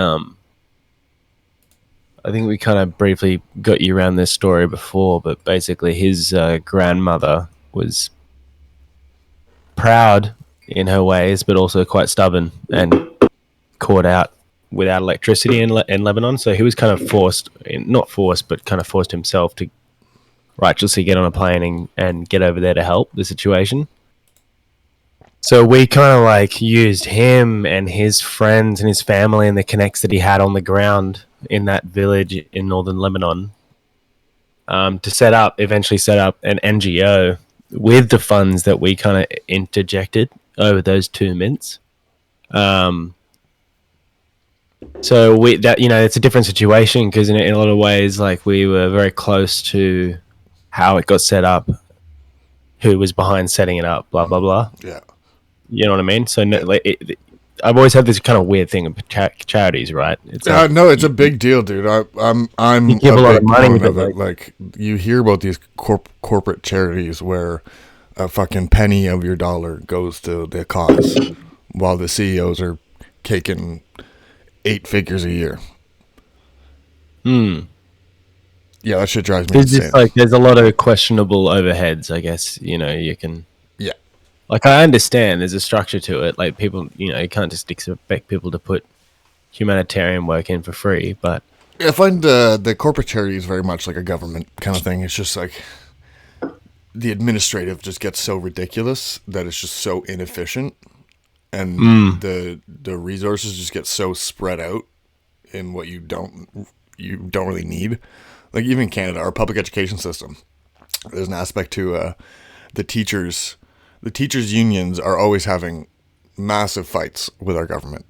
I think we kind of briefly got you around this story before, but basically his grandmother was proud in her ways, but also quite stubborn and caught out without electricity in Lebanon. So he was kind of not forced, but kind of forced himself to righteously get on a plane and get over there to help the situation. So we kind of like used him and his friends and his family and the connects that he had on the ground in that village in northern Lebanon to eventually set up an NGO with the funds that we kind of interjected over those 2 mints. So it's a different situation because in a lot of ways, like we were very close to how it got set up, who was behind setting it up, blah, blah, blah. Yeah. You know what I mean? So I've always had this kind of weird thing of charities, right? It's a big deal, dude. I'm you give a lot of money, but like you hear about these corporate charities where a fucking penny of your dollar goes to the cause, while the CEOs are caking 8 figures a year. Yeah, that shit drives me insane. There's a lot of questionable overheads, I guess. You can. Yeah. Like, I understand there's a structure to it. Like, people, you can't just expect people to put humanitarian work in for free, but... I find the corporate charity is very much like a government kind of thing. It's just like the administrative just gets so ridiculous that it's just so inefficient, and the resources just get so spread out in what you don't really need. Like, even in Canada, our public education system, there's an aspect to the teachers. The teachers' unions are always having massive fights with our government.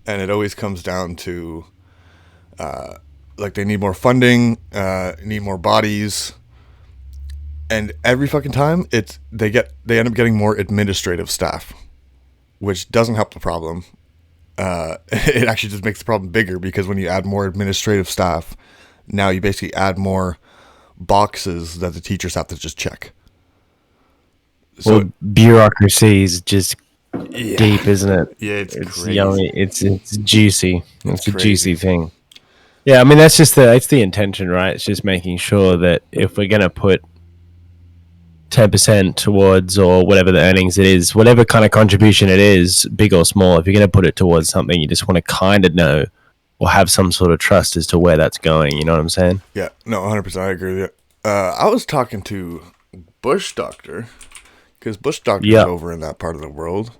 And it always comes down to, they need more funding, need more bodies. And every fucking time, they end up getting more administrative staff, which doesn't help the problem. It actually just makes the problem bigger, because when you add more administrative staff, now you basically add more boxes that the teachers have to just check. So bureaucracy is just deep, isn't it? Yeah, it's crazy. Yummy. It's juicy. It's a crazy. Juicy thing. Yeah, I mean that's the intention, right? It's just making sure that if we're gonna put 10% towards, or whatever the earnings it is, whatever kind of contribution it is, big or small, if you're gonna put it towards something, you just want to kind of know or have some sort of trust as to where that's going. You know what I'm saying? Yeah, no, 100%. I agree with you. I was talking to Bush Doctor. Because Bush Doctor is over in that part of the world.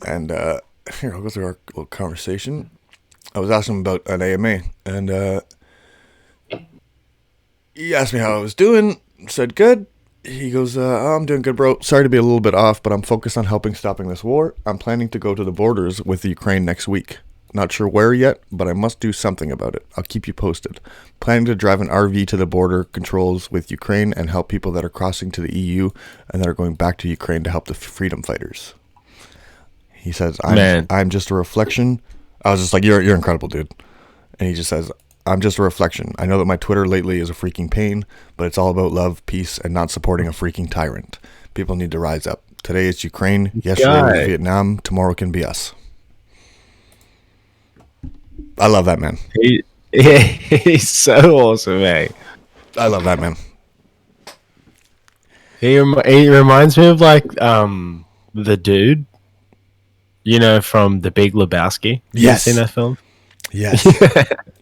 And here, I'll go through our little conversation. I was asking him about an AMA. And he asked me how I was doing. Said, good. He goes, I'm doing good, bro. Sorry to be a little bit off, but I'm focused on stopping this war. I'm planning to go to the borders with Ukraine next week. Not sure where yet, but I must do something about it. I'll keep you posted. Planning to drive an RV to the border controls with Ukraine and help people that are crossing to the EU and that are going back to Ukraine to help the freedom fighters. He says, I'm just a reflection. I was just like, you're incredible, dude. And he just says, I'm just a reflection. I know that my Twitter lately is a freaking pain, but it's all about love, peace, and not supporting a freaking tyrant. People need to rise up. Today it's Ukraine. Yesterday was Vietnam. Tomorrow can be us. I love that man. He's so awesome, mate. I love that man. He reminds me of the dude, from The Big Lebowski. Yes. You seen that film? Yes.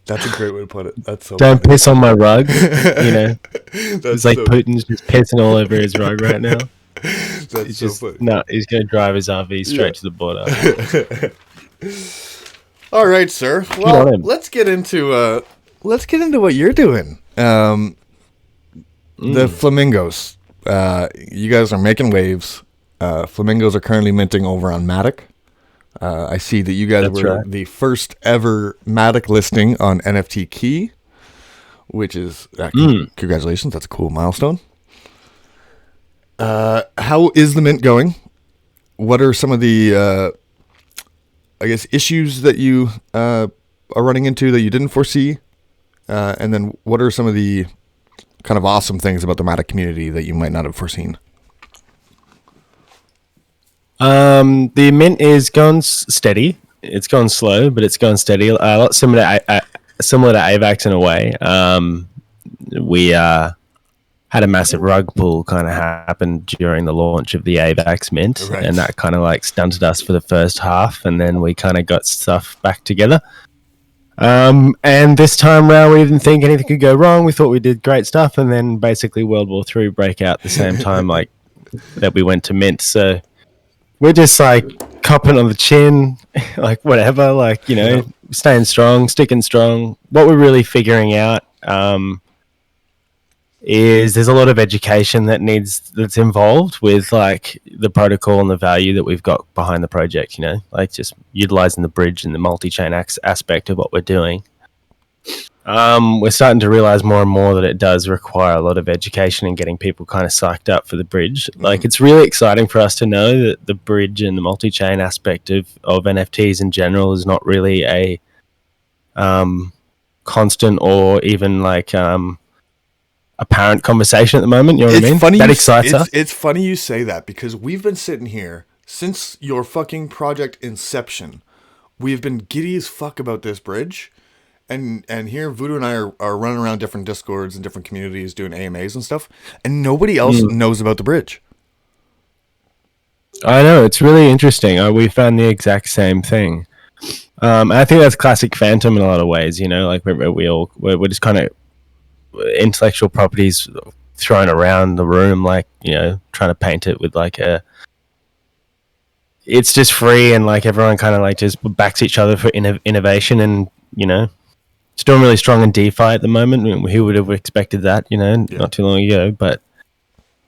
That's a great way to put it. That's so Don't funny. piss on my rug. It's like Putin's just pissing all over his rug right now. That's so funny. No, he's going to drive his RV straight to the border. All right, sir. Well, let's get into what you're doing. The Flamingos. You guys are making waves. Flamingos are currently minting over on MATIC. I see that you guys were the first ever MATIC listing on NFT Key, which is congratulations. That's a cool milestone. How is the mint going? What are some of the issues that you are running into that you didn't foresee? And then what are some of the kind of awesome things about the MATIC community that you might not have foreseen? The mint is going steady. it's gone slow, but it's gone steady. A lot similar to AVAX in a way. We had a massive rug pull kind of happen during the launch of the AVAX Mint, Right. and that kind of like stunted us for the first half, and then we kind of got stuff back together. And this time round, we didn't think anything could go wrong. We thought we did great stuff, and then basically World War III break out at the same time, like that we went to Mint. So we're just like copping on the chin, like whatever, like, you know, staying strong, sticking strong. What we're really figuring out is there's a lot of education that's involved with like the protocol and the value that we've got behind the project, you know, like just utilizing the bridge and the multi-chain aspect of what we're doing. We're starting to realize more and more that it does require a lot of education and getting people kind of psyched up for the bridge. Like, it's really exciting for us to know that the bridge and the multi-chain aspect of NFTs in general is not really a constant or even like apparent conversation at the moment. You know what I mean? Funny that excites us. It's funny you say that, because we've been sitting here since your fucking project inception. We've been giddy as fuck about this bridge. And here Voodoo and I are running around different Discords and different communities doing AMAs and stuff, and nobody else knows about the bridge. I know, it's really interesting. We found the exact same thing. I think that's classic Phantom in a lot of ways. You know, like we're just kind of intellectual properties thrown around the room, like, you know, trying to paint it with like it's just free, and like everyone kind of like just backs each other for innovation, and, you know, it's doing really strong in DeFi at the moment. Who would have expected that, you know, not too long ago? But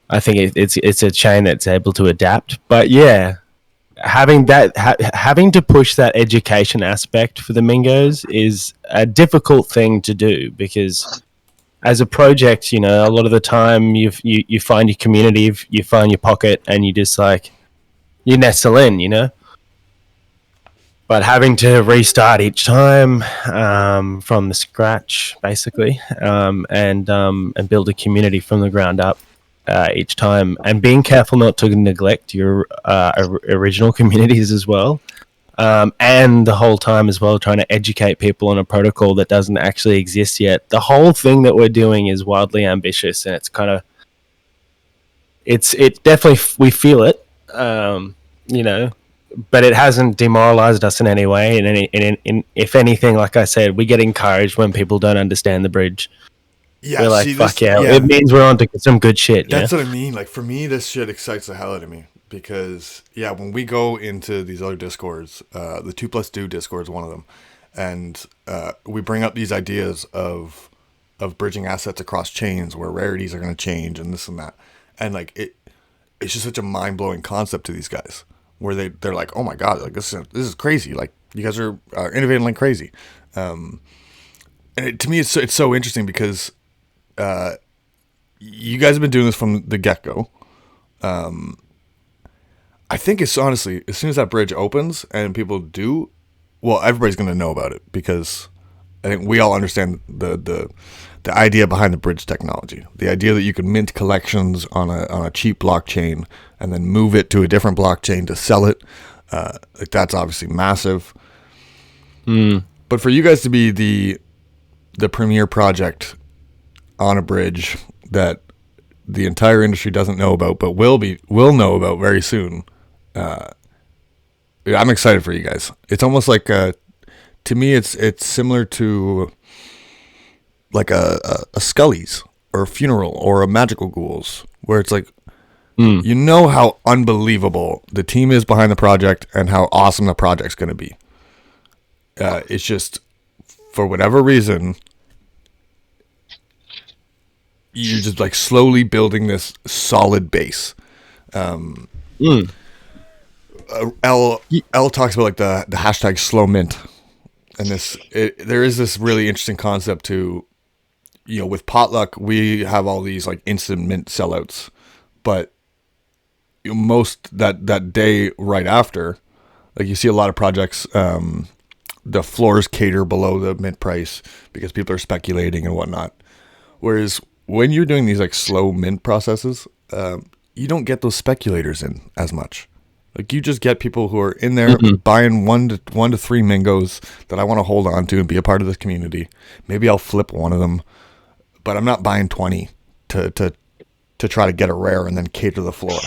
I think it's a chain that's able to adapt. But yeah, having to push that education aspect for the Mingos is a difficult thing to do, because as a project, you know, a lot of the time you find your community, you find your pocket, and you just like, you nestle in, you know. But having to restart each time from the scratch, basically, and build a community from the ground up each time, and being careful not to neglect your original communities as well, and the whole time as well trying to educate people on a protocol that doesn't actually exist yet. The whole thing that we're doing is wildly ambitious, and it's kind of it definitely, we feel it, you know. But it hasn't demoralized us in any way. And if anything, like I said, we get encouraged when people don't understand the bridge. Yeah, we're like, fuck yeah, it means we're on to some good shit. That's what I mean. Like, for me, this shit excites the hell out of me, because yeah, when we go into these other Discords, the 2+2 Discord is one of them, and we bring up these ideas of bridging assets across chains where rarities are going to change and this and that, and like it's just such a mind blowing concept to these guys, where they're like, oh my god, like this is crazy, like you guys are innovating like crazy, and to me it's so interesting, because you guys have been doing this from the get go. I think it's honestly, as soon as that bridge opens and people do, well, everybody's going to know about it, because I think we all understand the idea behind the bridge technology. The idea that you can mint collections on a cheap blockchain and then move it to a different blockchain to sell it. Like, that's obviously massive. But for you guys to be the premier project on a bridge that the entire industry doesn't know about, but will know about very soon, I'm excited for you guys. It's almost like to me, it's similar to like a Scully's or a Funeral or a Magical Ghouls, where it's like, you know how unbelievable the team is behind the project and how awesome the project's going to be. It's just, for whatever reason, you're just like slowly building this solid base. L talks about like the hashtag slow mint, and there is this really interesting concept to, you know, with Potluck, we have all these like instant mint sellouts, but most that day right after, like you see a lot of projects, the floors cater below the mint price because people are speculating and whatnot. Whereas when you're doing these like slow mint processes, you don't get those speculators in as much. Like, you just get people who are in there buying one to three Mingos that I want to hold on to and be a part of this community. Maybe I'll flip one of them, but I'm not buying 20 to try to get a rare and then cater the floor.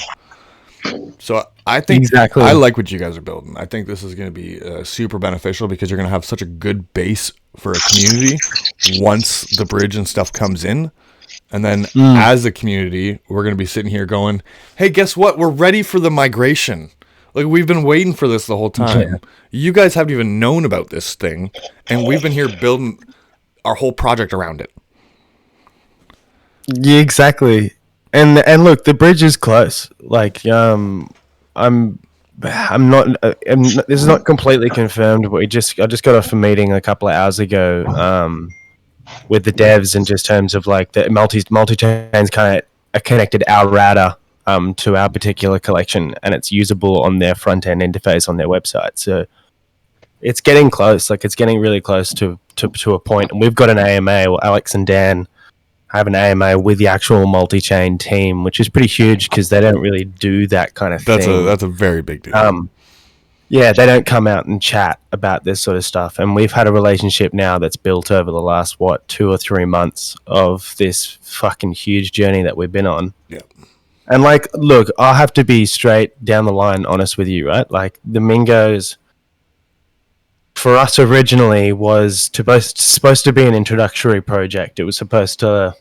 So I think Exactly. I like what you guys are building. I think this is going to be super beneficial because you're going to have such a good base for a community once the bridge and stuff comes in. And then as a community, we're going to be sitting here going, hey, guess what? We're ready for the migration. Like, we've been waiting for this the whole time. Yeah. You guys haven't even known about this thing. And we've been here building our whole project around it. Yeah, exactly. And look, the bridge is close. Like, I'm not. This is not completely confirmed, but I just got off a meeting a couple of hours ago with the devs, in just terms of like the multi-chains kind of connected our router to our particular collection, and it's usable on their front end interface on their website. So it's getting close. Like, it's getting really close to a point. And we've got an AMA. Well, Alex and Dan have an AMA with the actual multi-chain team, which is pretty huge because they don't really do that kind of thing. That's a very big deal. Yeah, they don't come out and chat about this sort of stuff. And we've had a relationship now that's built over the last, 2 or 3 months of this fucking huge journey that we've been on. Yeah. And like, look, I'll have to be straight down the line honest with you, right? Like, the Mingos, for us originally, was supposed to be an introductory project. It was supposed to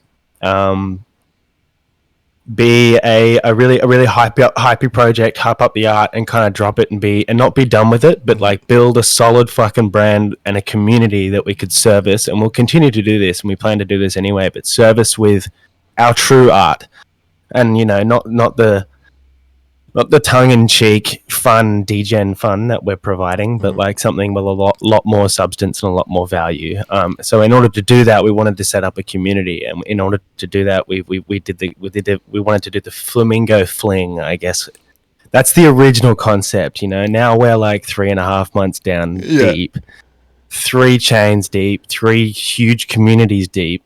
be a really hypey project, hype up the art and kind of drop it and not be done with it, but like build a solid fucking brand and a community that we could service. And we'll continue to do this, and we plan to do this anyway, but service with our true art. And, you know, not the tongue-in-cheek fun, degen fun that we're providing, but like something with a lot more substance and a lot more value. So in order to do that, we wanted to set up a community, and in order to do that, we wanted to do the Flamingo fling, I guess. That's the original concept, you know. Now we're like 3.5 months down deep, 3 chains deep, 3 huge communities deep,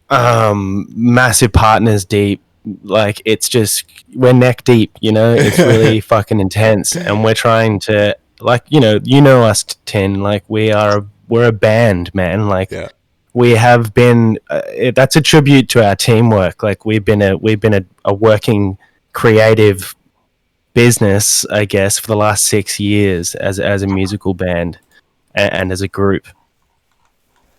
massive partners deep. Like, it's just, we're neck deep, you know. It's really fucking intense, and we're trying to, like, you know us, Tin, like, we're a band, man. Like, we have been that's a tribute to our teamwork. Like, we've been a working creative business, I guess, for the last 6 years as a musical band and as a group.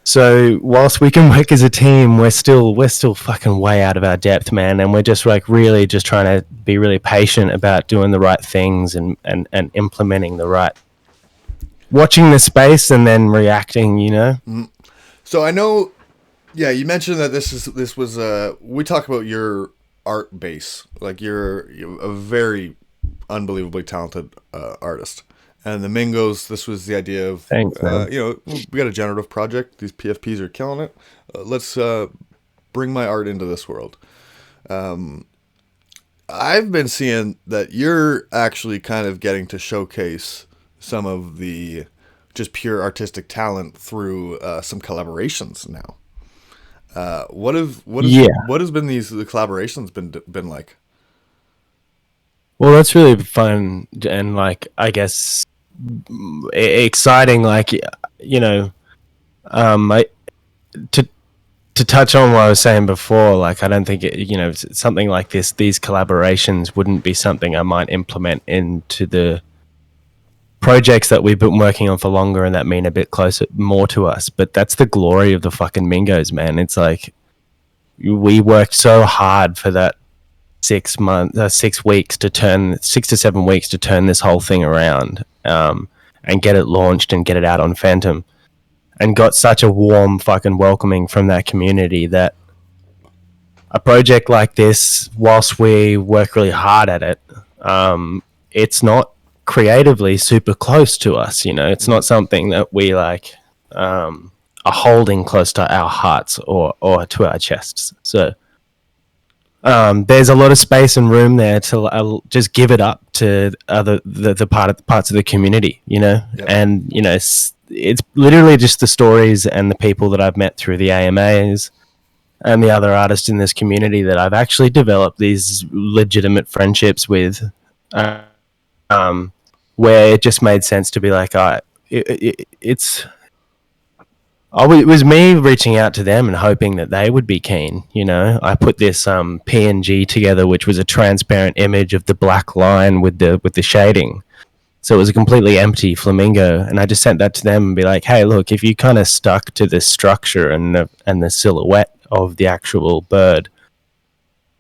So whilst we can work as a team, we're still fucking way out of our depth, man. And we're just like really just trying to be really patient about doing the right things and implementing the right, watching the space and then reacting, you know? So I know, you mentioned that this was we talk about your art base. Like, you're a very unbelievably talented artist. And the Mingos, this was the idea of, thanks, we got a generative project. These PFPs are killing it. Let's bring my art into this world. I've been seeing that you're actually kind of getting to showcase some of the just pure artistic talent through some collaborations now. What has been the collaborations been like? Well, that's really fun and, like, I guess exciting. Like, you know, to touch on what I was saying before, like, I don't think something like this, these collaborations wouldn't be something I might implement into the projects that we've been working on for longer and that mean a bit closer, more to us. But that's the glory of the fucking Mingos, man. It's like, we worked so hard for that 6 weeks to turn 6 to 7 weeks to turn this whole thing around, and get it launched and get it out on Phantom, and got such a warm fucking welcoming from that community that a project like this, whilst we work really hard at it, it's not creatively super close to us, you know. It's not something that we like are holding close to our hearts or to our chests. So there's a lot of space and room there to just give it up to the parts of the community, you know. Yep. And, you know, it's literally just the stories and the people that I've met through the AMAs and the other artists in this community that I've actually developed these legitimate friendships with. where it just made sense to be like, it's. Oh, it was me reaching out to them and hoping that they would be keen. You know, I put this PNG together, which was a transparent image of the black line with the shading. So it was a completely empty flamingo, and I just sent that to them and be like, "Hey, look, if you kind of stuck to the structure and the silhouette of the actual bird,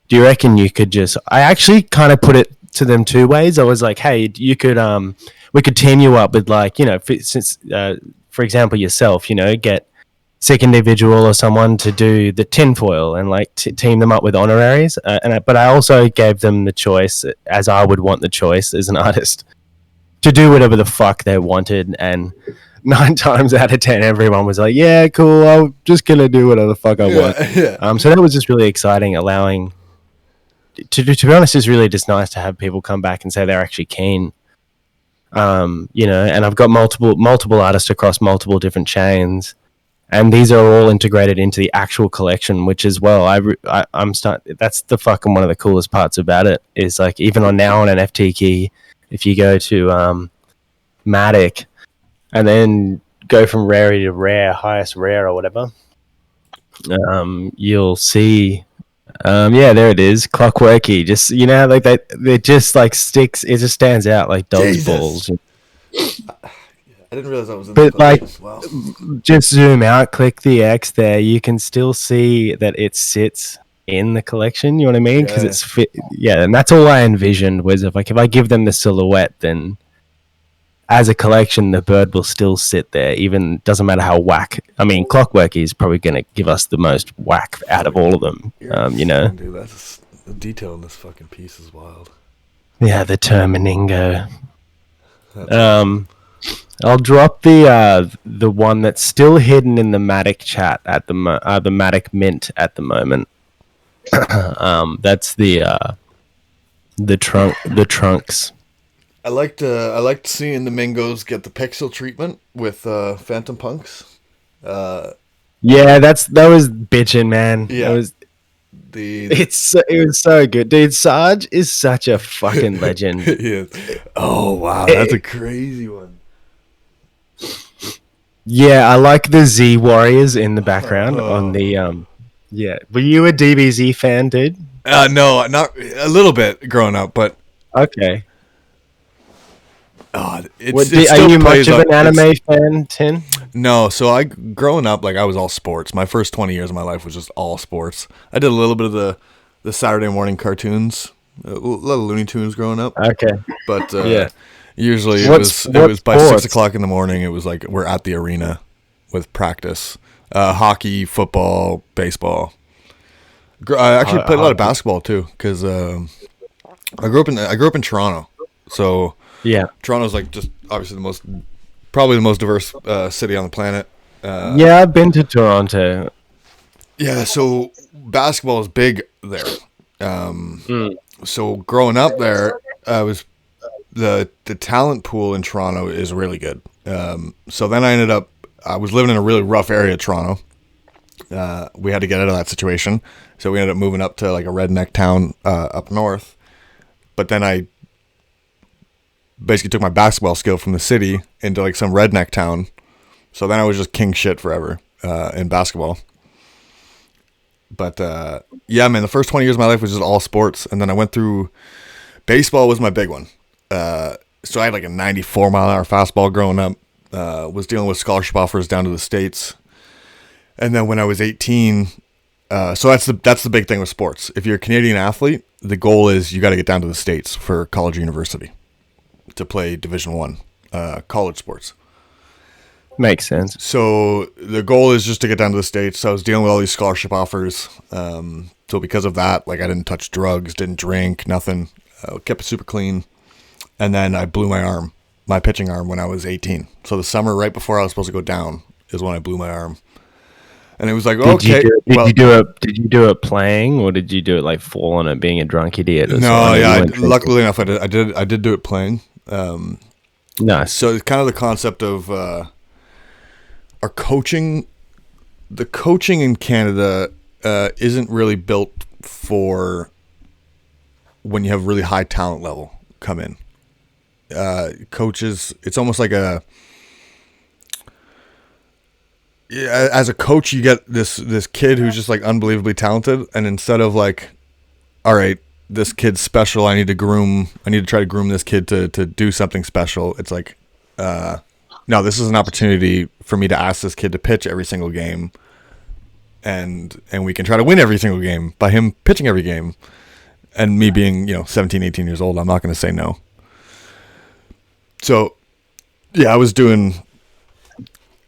do you reckon you could just?" I actually kind of put it to them two ways. I was like, "Hey, you could we could team you up with like, you know, for example, yourself, you know, get sick individual or someone to do the tinfoil and like team them up with honoraries." But I also gave them the choice, as I would want the choice as an artist, to do whatever the fuck they wanted. And 9 times out of 10, everyone was like, "Yeah, cool. I'm just gonna do whatever the fuck I want." Yeah. So that was just really exciting. Allowing to be honest, it's really just nice to have people come back and say they're actually keen. You know, and I've got multiple artists across multiple different chains, and these are all integrated into the actual collection, which as well, that's the fucking one of the coolest parts about it, is like even on an NFT key, if you go to MATIC and then go from rarity to rare, highest rare or whatever, you'll see there it is, clockworky. Just, you know, like that, it just like sticks. It just stands out like dog's Jesus. balls. I didn't realize that was in But the like, wow. just zoom out, click the X there. You can still see that it sits in the collection. You know what I mean? Because it's fit. Yeah, and that's all I envisioned was if I give them the silhouette, then as a collection, the bird will still sit there. Even doesn't matter how whack. I mean, clockworky is probably going to give us the most whack out of all of them. You know, dude, that's the detail in this fucking piece is wild. Yeah, the Terminingo. I'll drop the one that's still hidden in the MATIC chat at the MATIC Mint at the moment. That's the trunks. I liked seeing the Mingos get the pixel treatment with Phantom Punks. Yeah, that was bitchin', man. Yeah, it was so good, dude. Sarge is such a fucking legend. Yeah. Oh wow, that's a crazy one. Yeah, I like the Z Warriors in the background on the Yeah, were you a DBZ fan, dude? No, not a little bit growing up, but okay. Are you much of an anime fan, Tin? No, so growing up, like I was all sports. My first 20 years of my life was just all sports. I did a little bit of the Saturday morning cartoons, a lot of Looney Tunes growing up. Okay, but yeah. Usually it was by 6 o'clock in the morning. It was like we're at the arena with practice, hockey, football, baseball. I actually played a lot of basketball too because I grew up in Toronto, so. Yeah, Toronto's like just obviously probably the most diverse city on the planet. Yeah, I've been to Toronto. Yeah, so basketball is big there. So growing up there, was the talent pool in Toronto is really good. So then I was living in a really rough area of Toronto. We had to get out of that situation, so we ended up moving up to like a redneck town up north. But then I basically took my basketball skill from the city into like some redneck town. So then I was just king shit forever in basketball. But yeah, man, the first 20 years of my life was just all sports. And then I went through baseball was my big one. So I had like a 94 mile an hour fastball growing up. Was dealing with scholarship offers down to the States. And then when I was 18, so that's the big thing with sports. If you're a Canadian athlete, the goal is you got to get down to the States for college or university to play Division I college sports. Makes sense. So the goal is just to get down to the States. So I was dealing with all these scholarship offers. So because of that, like I didn't touch drugs, didn't drink, nothing. Kept it super clean. And then I blew my pitching arm when I was 18. So the summer right before I was supposed to go down is when I blew my arm. And it was like, did you do it playing, or did you do it like full on it being a drunk idiot? No, yeah. Luckily enough, I did do it playing. Nice. So it's kind of the concept of our coaching. The coaching in Canada isn't really built for when you have really high talent level come in. coaches, it's almost like as a coach, you get this kid who's just like unbelievably talented, and instead of like, all right, this kid's special, I need to try to groom this kid to do something special. It's like, no, this is an opportunity for me to ask this kid to pitch every single game, and we can try to win every single game by him pitching every game. And me being, 17, 18 years old, I'm not going to say no. So, yeah,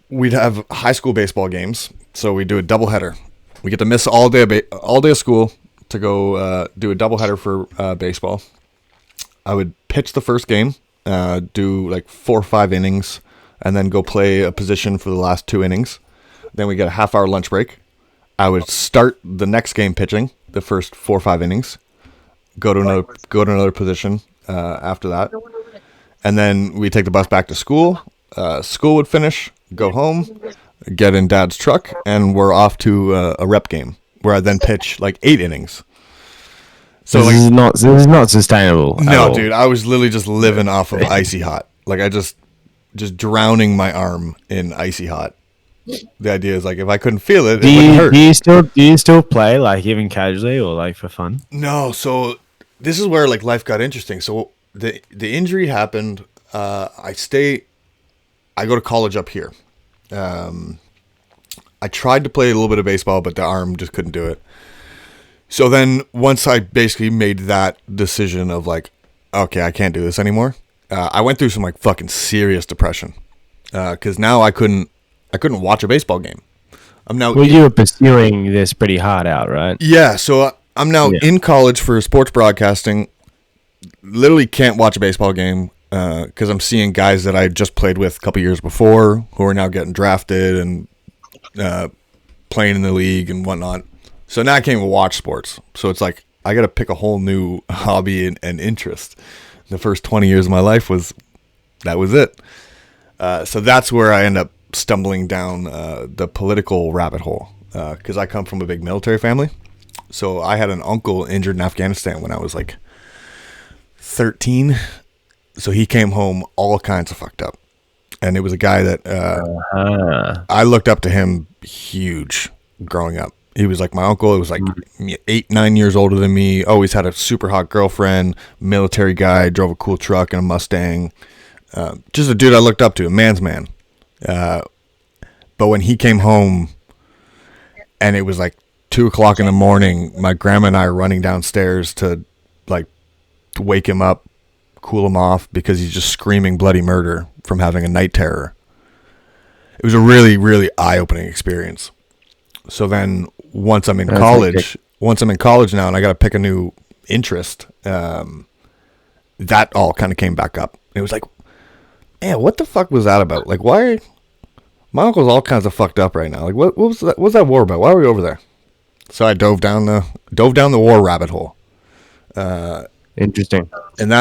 we'd have high school baseball games. So we do a doubleheader. We get to miss all day of school to go do a doubleheader for baseball. I would pitch the first game, do like 4 or 5 innings, and then go play a position for the last 2 innings. Then we get a half-hour lunch break. I would start the next game pitching the first 4 or 5 innings, go to another position after that, and then we take the bus back to school. School would finish, go home, get in Dad's truck, and we're off to a rep game where I then pitch like 8 innings. So this is not sustainable. No, dude, I was literally just living off of icy hot. Like I just drowning my arm in icy hot. The idea is like if I couldn't feel it, it wouldn't hurt. Do you still play like even casually or like for fun? No, so this is where like life got interesting. So the injury happened. I go to college up here. I tried to play a little bit of baseball, but the arm just couldn't do it. So then once I basically made that decision of like, okay, I can't do this anymore. I went through some like fucking serious depression. Cause now I couldn't watch a baseball game. You were pursuing this pretty hard out, right? Yeah. So I'm now in college for sports broadcasting. Literally can't watch a baseball game. Cause I'm seeing guys that I just played with a couple years before who are now getting drafted and, playing in the league and whatnot. So now I can't even watch sports. So it's like, I got to pick a whole new hobby and interest. The first 20 years of my life was it. So that's where I end up stumbling down the political rabbit hole. Cause I come from a big military family. So I had an uncle injured in Afghanistan when I was like 13. So he came home all kinds of fucked up. And it was a guy that I looked up to him huge growing up. He was like my uncle. It was like 8, 9 years older than me. Always had a super hot girlfriend, military guy, drove a cool truck and a Mustang. Just a dude I looked up to, a man's man. But when he came home and it was like 2:00 in the morning, my grandma and I are running downstairs to wake him up, cool him off because he's just screaming bloody murder from having a night terror. It was a really, really eye-opening experience. So then once I'm in college now and I got to pick a new interest, that all kind of came back up. It was like, man, what the fuck was that about? Like, why? My uncle's all kinds of fucked up right now. Like, what was that? What was that war about? Why are we over there? So I dove down the war rabbit hole. Interesting. And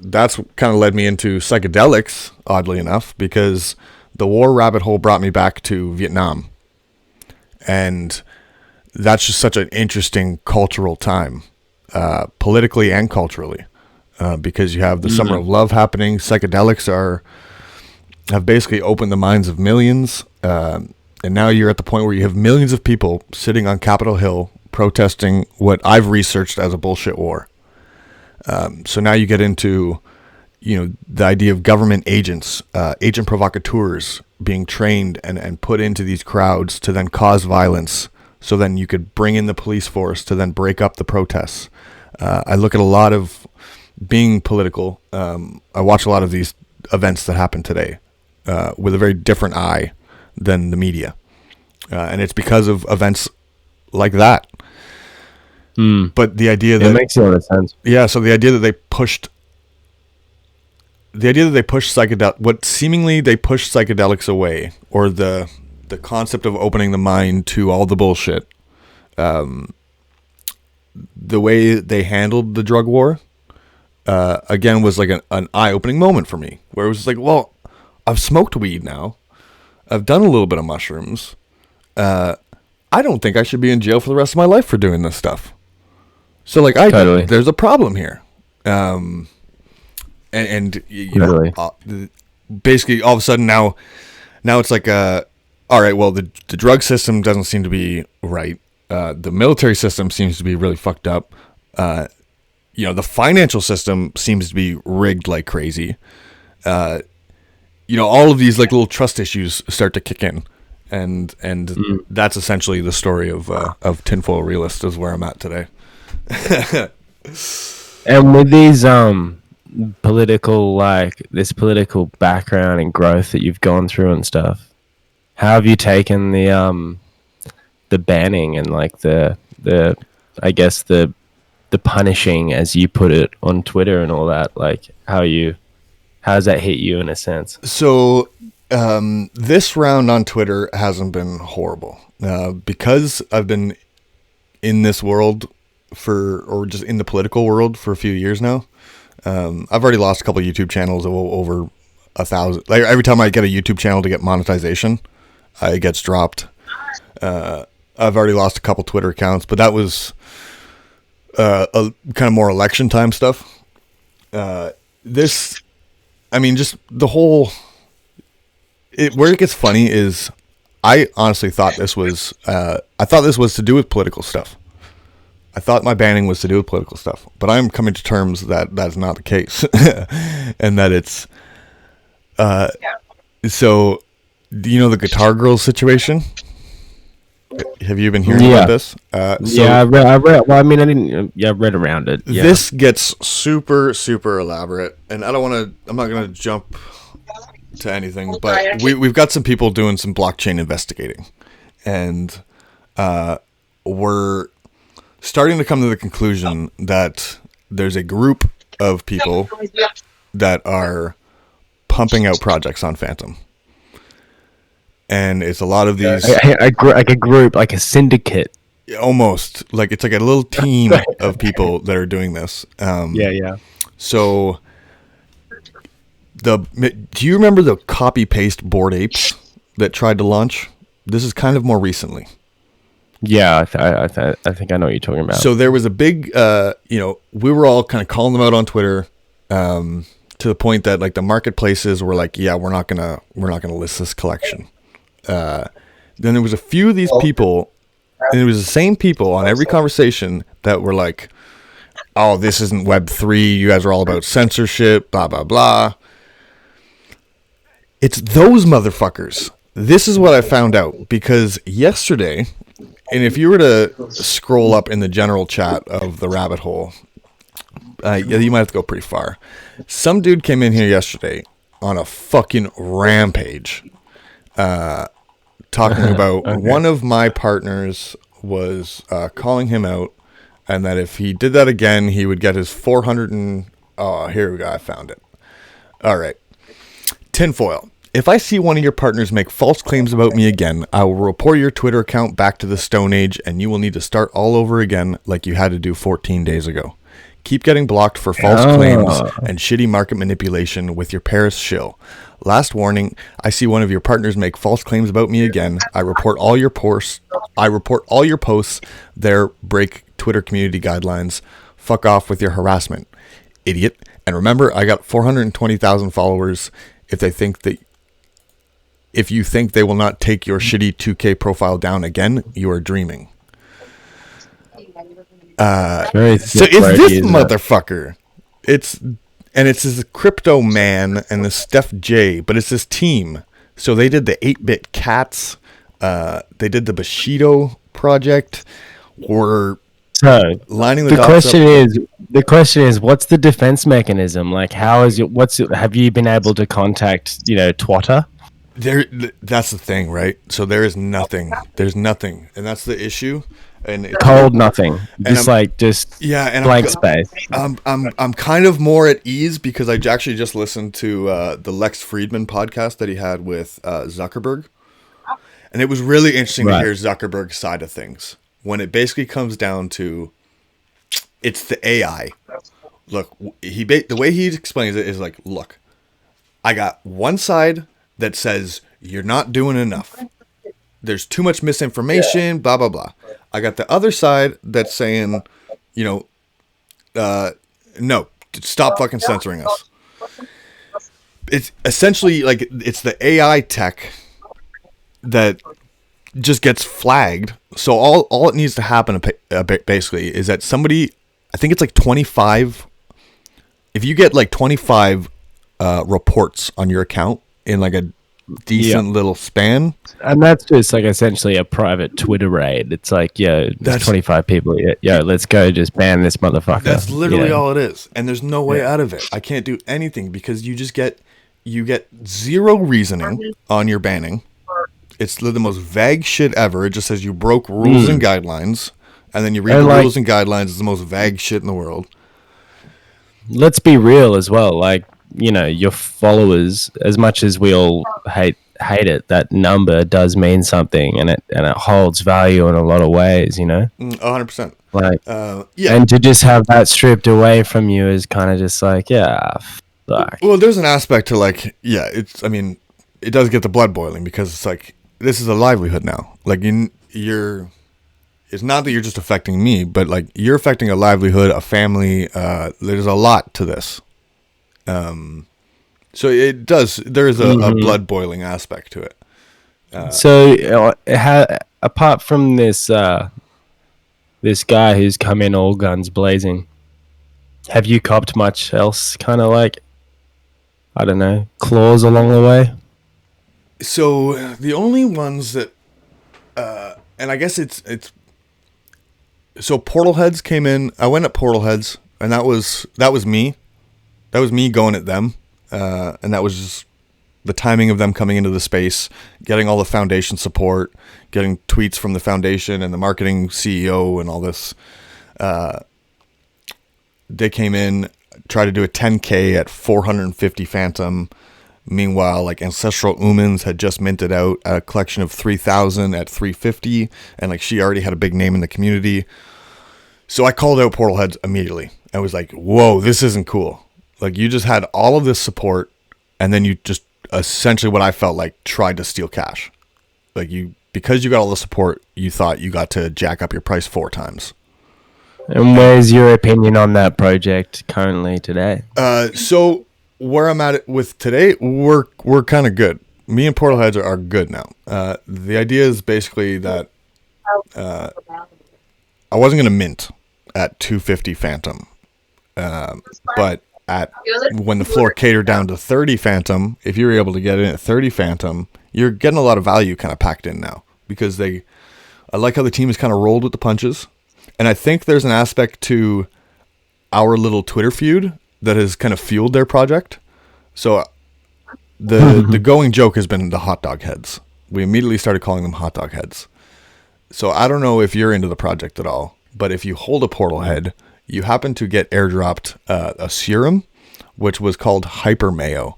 that's kind of led me into psychedelics, oddly enough, because the war rabbit hole brought me back to Vietnam. And that's just such an interesting cultural time, politically and culturally, because you have the Summer of Love happening. Psychedelics have basically opened the minds of millions. And now you're at the point where you have millions of people sitting on Capitol Hill protesting what I've researched as a bullshit war. So now you get into, the idea of government agents, agent provocateurs being trained and put into these crowds to then cause violence. So then you could bring in the police force to then break up the protests. I look at a lot of being political. I watch a lot of these events that happen today with a very different eye than the media. And it's because of events like that. But the idea that it makes a lot of sense. Yeah, so the idea that they pushed psychedelics away, or the concept of opening the mind to all the bullshit, the way they handled the drug war, again, was like an eye-opening moment for me, where it was like, well, I've smoked weed now, I've done a little bit of mushrooms, I don't think I should be in jail for the rest of my life for doing this stuff. So, like, there's a problem here. and you know, basically all of a sudden now it's like all right, well the drug system doesn't seem to be right. The military system seems to be really fucked up. You know, the financial system seems to be rigged like crazy. You know, all of these like little trust issues start to kick in, and that's essentially the story of Tinfoil Realist is where I'm at today. And with these political, like this political background and growth that you've gone through and stuff, how have you taken the banning and like the I guess the punishing, as you put it, on Twitter and all that? Like how does that hit you in a sense? So this round on Twitter hasn't been horrible because I've been in this world or just in the political world for a few years now. I've already lost a couple of YouTube channels over 1,000. Like every time I get a YouTube channel to get monetization, it gets dropped. I've already lost a couple Twitter accounts, but that was a kind of more election time stuff. This, I mean, just the whole. Where it gets funny is, I honestly thought this was. I thought this was to do with political stuff. I thought my banning was to do with political stuff, but I'm coming to terms that that's not the case, and that it's. So, do you know the Guitar Girls situation? Have you been hearing about this? I read. Well, I mean, I didn't. I read around it. Yeah. This gets super, super elaborate, and I don't want to. I'm not going to jump to anything, but we've got some people doing some blockchain investigating, and we're starting to come to the conclusion that there's a group of people that are pumping out projects on Phantom. And it's a lot of these... like a group, like a syndicate. Almost. Like it's like a little team of people that are doing this. Yeah. So, do you remember the copy-paste Bored Apes that tried to launch? This is kind of more recently. Yeah, I think I know what you're talking about. So there was a big, we were all kind of calling them out on Twitter, to the point that like the marketplaces were like, yeah, we're not gonna list this collection. Then there was a few of these people, and it was the same people on every conversation that were like, oh, this isn't Web3. You guys are all about censorship, blah, blah, blah. It's those motherfuckers. This is what I found out, because yesterday, and if you were to scroll up in the general chat of the rabbit hole, you might have to go pretty far. Some dude came in here yesterday on a fucking rampage, talking about one of my partners was calling him out, and that if he did that again, he would get his 400 and... Oh, here we go. I found it. All right. Tinfoil. If I see one of your partners make false claims about me again, I will report your Twitter account back to the Stone Age, and you will need to start all over again like you had to do 14 days ago. Keep getting blocked for false claims and shitty market manipulation with your Paris shill. Last warning, I see one of your partners make false claims about me again. I report all your posts. There, break Twitter community guidelines. Fuck off with your harassment, idiot. And remember, I got 420,000 followers. If you think they will not take your shitty 2K profile down again, you are dreaming. So it's this motherfucker. It's this Crypto Man and the Steph J, but it's this team. So they did the 8-bit cats. They did the Bushido project. We're lining the question up. The question is, what's the defense mechanism? Like, have you been able to contact, Twitter? That's the thing, right? So there is nothing. There's nothing, and that's the issue. And it's cold nothing, just blank space. I'm kind of more at ease because I actually just listened to the Lex Friedman podcast that he had with Zuckerberg, and it was really interesting to hear Zuckerberg's side of things when it basically comes down to it's the AI. Look, the way he explains it is like, look, I got one side that says you're not doing enough. There's too much misinformation, blah, blah, blah. I got the other side that's saying, no, stop fucking censoring us. it's essentially like it's the AI tech that just gets flagged. So all it needs to happen basically is that somebody, I think it's like 25. If you get like 25 reports on your account in like a decent little span, and that's just like essentially a private Twitter raid. It's like, there's 25 people. Let's go, just ban this motherfucker. That's literally all it is, and there's no way out of it. I can't do anything because you get zero reasoning on your banning. It's the most vague shit ever. It just says you broke rules and guidelines, and then you read the rules and guidelines. It's the most vague shit in the world. Let's be real as well. Like, your followers, as much as we all hate it, that number does mean something, and it holds value in a lot of ways. 100%. Like, and to just have that stripped away from you is kind of just like, fuck. Well, there's an aspect to like, it does get the blood boiling because it's like, this is a livelihood now. Like it's not that you're just affecting me, but like you're affecting a livelihood, a family. There's a lot to this. So it does. There is a blood boiling aspect to it. So apart from this guy who's come in all guns blazing, have you copped much else? Kind of like, I don't know, claws along the way. So the only ones that, and I guess it's so Portal Heads came in. I went at Portal Heads, and that was me. That was me going at them, and that was just the timing of them coming into the space, getting all the foundation support, getting tweets from the foundation and the marketing CEO and all this. They came in, tried to do a 10K at 450 Phantom. Meanwhile, like Ancestral Umans had just minted out a collection of 3,000 at 350, and like she already had a big name in the community. So I called out Portal Heads immediately. I was like, "Whoa, this isn't cool! Like you just had all of this support, and then you just essentially what I felt like tried to steal cash. Like because you got all the support, you thought you got to jack up your price 4 times." And where's your opinion on that project currently today? So where I'm at with today, we're kind of good. Me and Portal Heads are good now. The idea is basically that I wasn't going to mint at 250 Phantom, but when the floor catered down to 30 Phantom, if you're able to get in at 30 Phantom, you're getting a lot of value kind of packed in now because I like how the team has kind of rolled with the punches, and I think there's an aspect to our little Twitter feud that has kind of fueled their project. So the going joke has been the hot dog heads. We immediately started calling them hot dog heads. So I don't know if you're into the project at all, but if you hold a portal head, you happen to get airdropped a serum, which was called Hyper Mayo.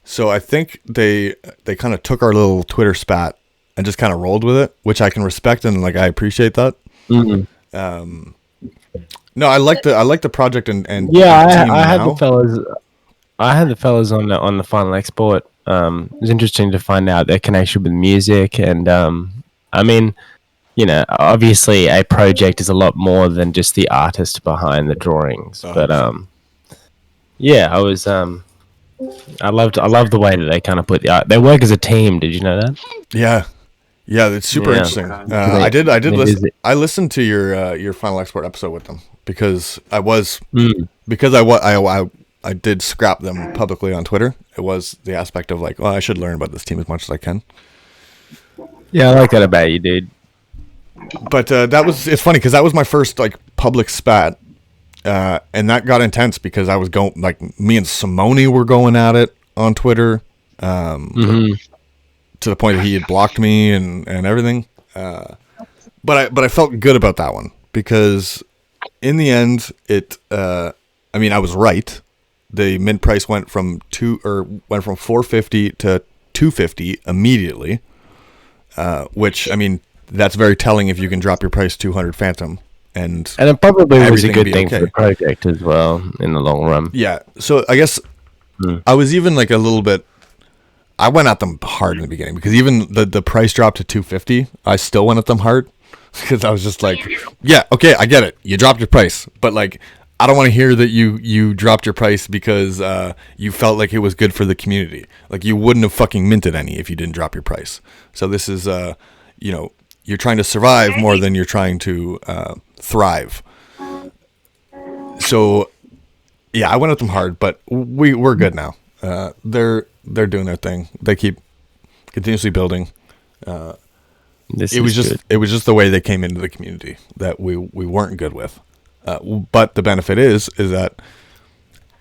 So I think they kind of took our little Twitter spat and just kind of rolled with it, which I can respect and like I appreciate that. Mm-hmm. No, I like the project and I had the fellas. I had the fellas on the final export. It was interesting to find out their connection with music, and I mean, obviously a project is a lot more than just the artist behind the drawings. But I was I loved the way that they kind of put the art. They work as a team. Did you know that? Yeah. Yeah, it's super interesting. I did listen. I listened to your final export episode with them because I did scrap them publicly on Twitter. It was the aspect of like, well, I should learn about this team as much as I can. Yeah, I like that about you, dude. But it's funny because that was my first like public spat, and that got intense because I was going like me and Simone were going at it on Twitter. To the point that he had blocked me and everything. But I felt good about that one because in the end, I was right. The mint price went from 450 to 250 immediately, which, I mean, that's very telling if you can drop your price 200 Phantom. And it probably was a good thing for the project as well in the long run. Yeah. So I guess I was even like a little bit, I went at them hard in the beginning because even the price dropped to 250. I still went at them hard because I was just like, yeah, okay, I get it. You dropped your price, but like I don't want to hear that you dropped your price because you felt like it was good for the community. Like you wouldn't have fucking minted any if you didn't drop your price. So this is, you're trying to survive more than you're trying to thrive. So, yeah, I went at them hard, but we're good now. They're doing their thing. They keep continuously building. It was just the way they came into the community that we weren't good with. But the benefit is that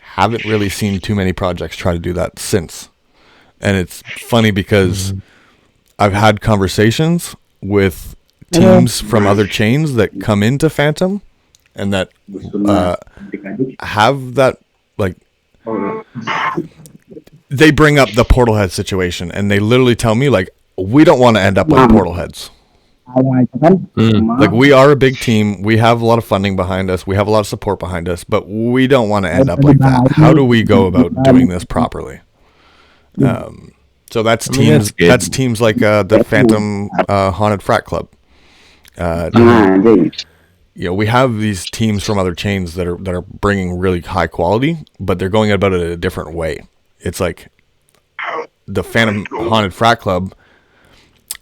haven't really seen too many projects try to do that since. And it's funny because I've had conversations with teams from other chains that come into Phantom and that have that, like, they bring up the portal head situation and they literally tell me, like, we don't want to end up like portal heads. Like, we are a big team. We have a lot of funding behind us. We have a lot of support behind us, but we don't want to end up like that. How do we go about doing this properly? So that's teams. That's teams like the Phantom Haunted Frat Club. We have these teams from other chains that are bringing really high quality, but they're going about it a different way. It's like the Phantom Haunted Frat Club.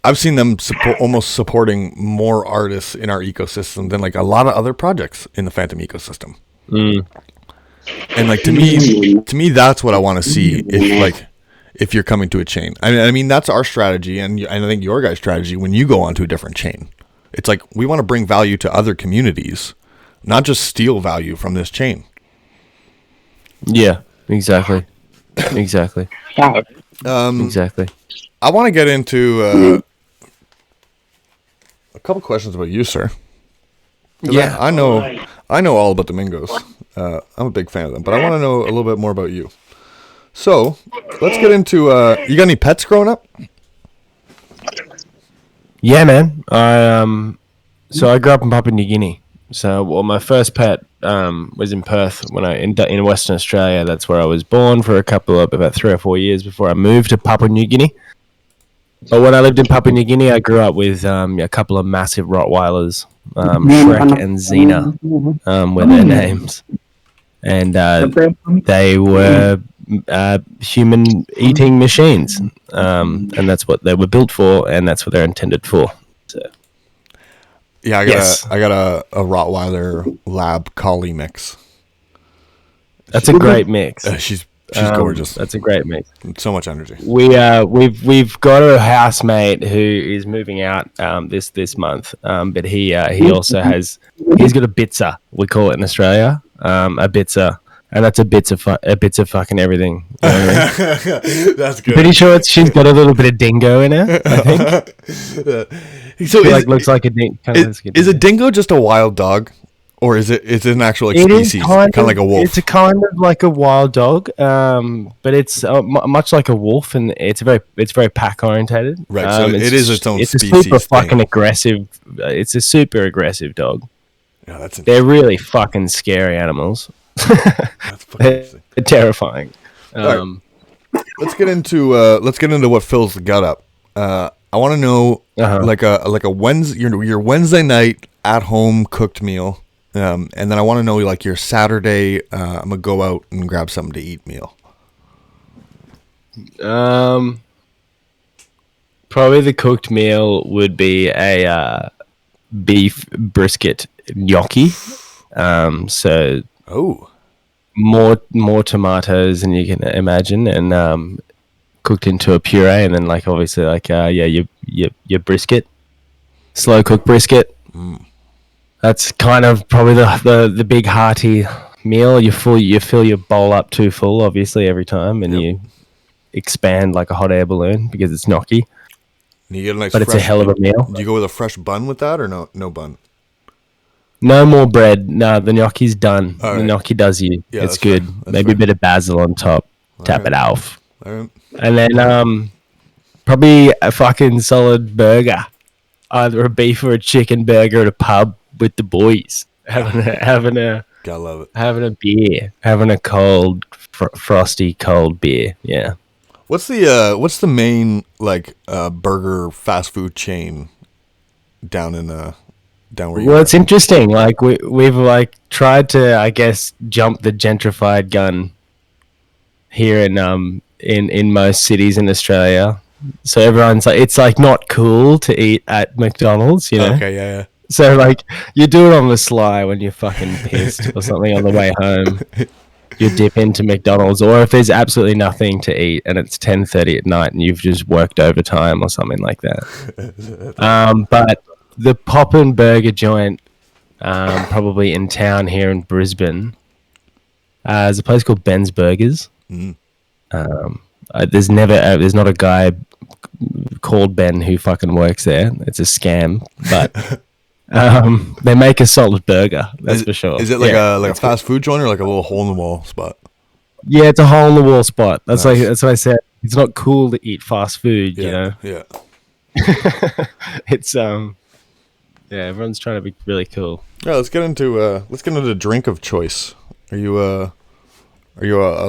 I've seen them almost supporting more artists in our ecosystem than like a lot of other projects in the Phantom ecosystem. And like to me, that's what I want to see if you're coming to a chain. I mean that's our strategy, and I think your guys' strategy when you go onto a different chain. It's like we want to bring value to other communities, not just steal value from this chain. Yeah, exactly. Exactly. Exactly. I want to get into a couple questions about you, sir. Yeah, I know all about the Mingos. I'm a big fan of them, but I want to know a little bit more about you. So let's get into. You got any pets growing up? Yeah, man. So I grew up in Papua New Guinea. So, my first pet was in Perth in Western Australia. That's where I was born for about 3 or 4 years before I moved to Papua New Guinea. But when I lived in Papua New Guinea, I grew up with a couple of massive Rottweilers, Shrek and Xena, were their names, and they were human-eating machines, and that's what they were built for, and that's what they're intended for. So. Yeah, I got a Rottweiler Lab Collie mix. That's a great mix. She's gorgeous. That's a great mix. So much energy. We've got a housemate who is moving out this month. But he also he's got a bitzer. We call it in Australia, a bitzer, and that's a bits of fucking everything. You know what I mean? That's good. Pretty sure she's got a little bit of dingo in her, I think. So looks like a dingo. Is a dingo just a wild dog? Or is it an actual species, kind of like a wolf? It's a kind of like a wild dog, but it's much like a wolf, and it's very pack orientated. Right, so it is its own species. It's a super fucking aggressive. It's a super aggressive dog. Yeah, they're really fucking scary animals. That's fucking they're terrifying. Right. Let's get into what fills the gut up. I want to know like a Wednesday your Wednesday night at home cooked meal. And then I want to know like your Saturday, I'm gonna go out and grab something to eat meal. Probably the cooked meal would be a beef brisket gnocchi. So more tomatoes than you can imagine, and cooked into a puree, and then like obviously like your brisket, slow cooked brisket. That's kind of probably the big hearty meal. You fill your bowl up too full, obviously, every time, and you expand like a hot air balloon because it's gnocchi. And you get a nice but it's a hell of a meal. Do you go with a fresh bun with that, or no bun? No more bread. No, the gnocchi's done. All right. The gnocchi does you. Yeah, it's good. Maybe a bit of basil on top. Tap it off. All right. And then probably a fucking solid burger. Either a beef or a chicken burger at a pub with the boys. Having a gotta love it. Having a beer. Having a cold, frosty cold beer. Yeah. What's the main like burger fast food chain down in down where you Well, are. it's interesting. Like we've like tried to, I guess, jump the gentrified gun here in most cities in Australia. So everyone's like, it's like not cool to eat at McDonald's, you know. Okay, yeah. So like you do it on the sly when you're fucking pissed or something on the way home. You dip into McDonald's, or if there's absolutely nothing to eat and it's 10:30 at night and you've just worked overtime or something like that. But the Poppin' Burger joint, probably in town here in Brisbane, there's a place called Ben's Burgers. There's not a guy called Ben who fucking works there. It's a scam, but they make a solid burger. That's for sure. Is it like a fast food joint or like a little hole in the wall spot? Yeah, it's a hole in the wall spot. That's Nice. that's what I said. It's not cool to eat fast food, you know. Yeah. It's everyone's trying to be really cool. Yeah, let's get into drink of choice. Are you a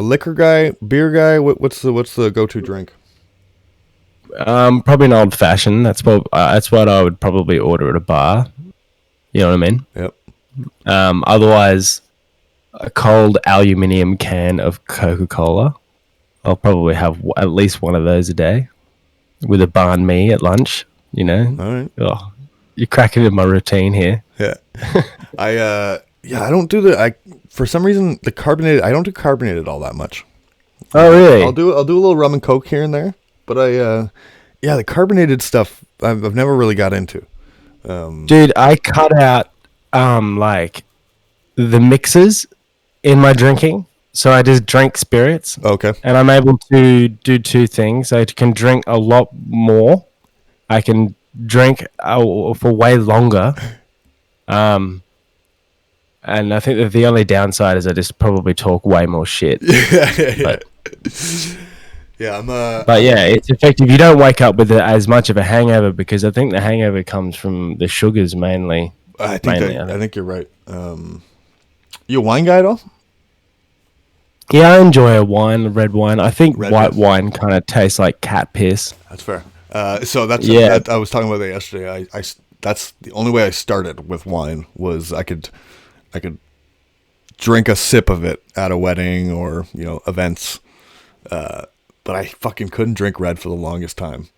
liquor guy, beer guy? What's the go-to drink? Probably an old fashioned. That's what I would probably order at a bar. You know what I mean? Yep. Otherwise, a cold aluminium can of Coca-Cola. I'll probably have at least one of those a day with a banh mi at lunch. You know? All right. Oh, you're cracking in my routine here. Yeah. I don't do for some reason the carbonated. I don't do carbonated all that much. Oh really? I'll do a little rum and coke here and there, but the carbonated stuff I've never really got into. Dude, I cut out like the mixes in my drinking, so I just drink spirits. Okay. And I'm able to do two things. I can drink a lot more. I can drink for way longer. And I think that the only downside is I just probably talk way more shit. Yeah. But yeah, it's effective. You don't wake up with as much of a hangover because I think the hangover comes from the sugars mainly. I think you're right. You a wine guy at all? Yeah, I enjoy a red wine. I think white piss. wine kind of tastes like cat piss. That's fair. So that's I was talking about that yesterday. I that's the only way I started with wine was I could drink a sip of it at a wedding or events, but I fucking couldn't drink red for the longest time.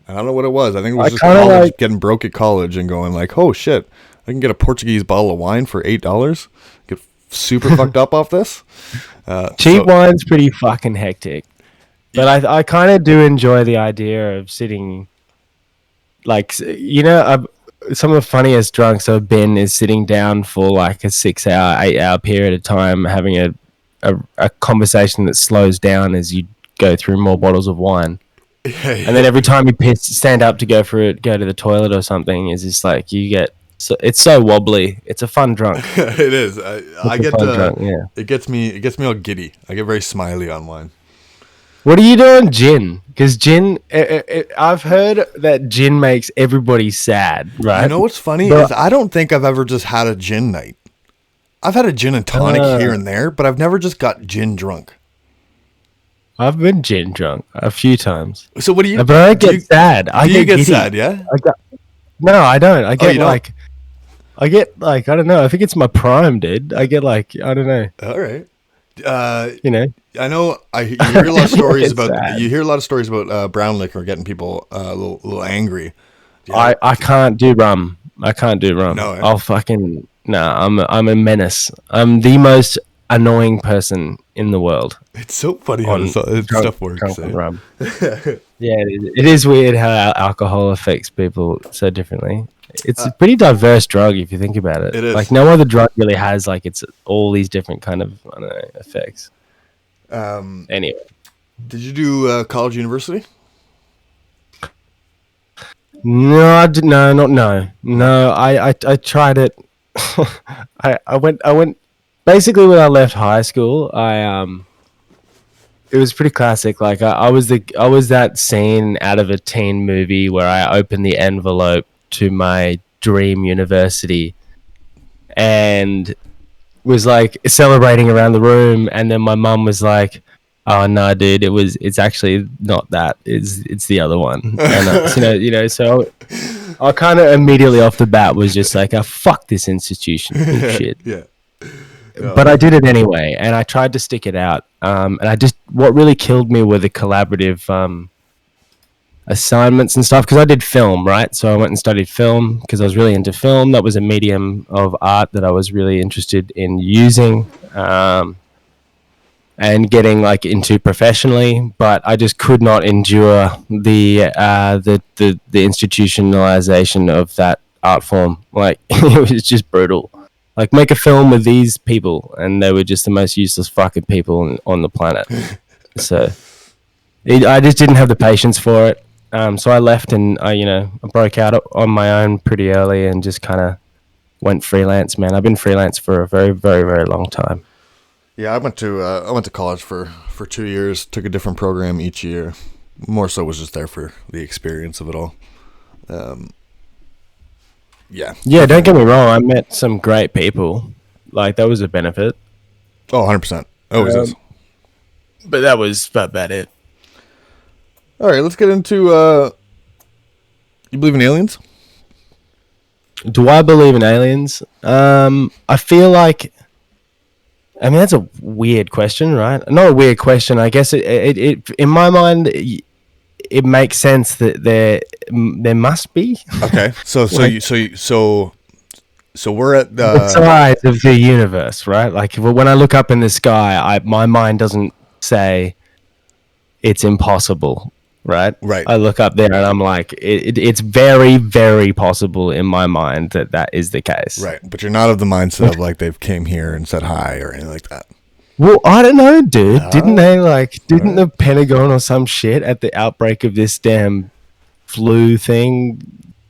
I don't know what it was. I think it was just college, getting broke at college and going like, oh shit, I can get a Portuguese bottle of wine for $8. Get super fucked up off this. Cheap wine's pretty fucking hectic. But I kind of do enjoy the idea of sitting, like, some of the funniest drunks I've been is sitting down for like a 6-hour, 8-hour period of time, having a conversation that slows down as you go through more bottles of wine. And then every time you stand up to go to the toilet or something, is just like it's so wobbly. It's a fun drunk. It is. I get drunk, yeah. It gets me all giddy. I get very smiley on wine. What are you doing, gin? Because gin, I've heard that gin makes everybody sad, right? You know what's funny is I don't think I've ever just had a gin night. I've had a gin and tonic here and there, but I've never just got gin drunk. I've been gin drunk a few times. So what do you? But I get sad. I get sad? Yeah. No, I don't. I get don't? I don't know. I think it's my prime, dude. I get I don't know. All right. I know. You hear a lot of stories about brown liquor getting people a little angry. Yeah. I can't do rum. No, I'll fucking I'm a menace. I'm the most annoying person in the world. It's so funny how stuff works. Rum. Yeah, it is weird how alcohol affects people so differently. It's a pretty diverse drug if you think about it. It is. Like no other drug really has it's all these different kind of effects. Anyway, did you do college university? No, I didn't. No. I tried it. I went. Basically, when I left high school, it was pretty classic. Like I was that scene out of a teen movie where I opened the envelope to my dream university and was like celebrating around the room, and then my mum was like, "Oh no, dude, it's actually not that. It's the other one." And so I kind of immediately off the bat was just like, oh, fuck this institution shit. Yeah. But I did it anyway, and I tried to stick it out. And what really killed me were the collaborative assignments and stuff, because I did film, right? So I went and studied film because I was really into film. That was a medium of art that I was really interested in using. And getting like into professionally, but I just could not endure the institutionalization of that art form. Like it was just brutal. Like make a film with these people, and they were just the most useless fucking people on the planet. So I just didn't have the patience for it. So I left, and I broke out on my own pretty early, and just kind of went freelance. Man, I've been freelance for a very, very, very long time. Yeah, I went to college for 2 years. Took a different program each year. More so was just there for the experience of it all. Yeah. Yeah, don't get me wrong. I met some great people. Like that was a benefit. Oh, 100%. Always is. But that was about it. All right, let's get into. You believe in aliens? Do I believe in aliens? I feel like. I mean, that's a weird question, right? Not a weird question. I guess it in my mind, it makes sense that there must be. Okay, so we're at the size of the universe, right? Like when I look up in the sky, my mind doesn't say it's impossible, right? Right. I look up there and I'm like, it's very, very possible in my mind that is the case. Right, but you're not of the mindset of like they've came here and said hi or anything like that. Well, I don't know, dude. Didn't the Pentagon or some shit at the outbreak of this damn flu thing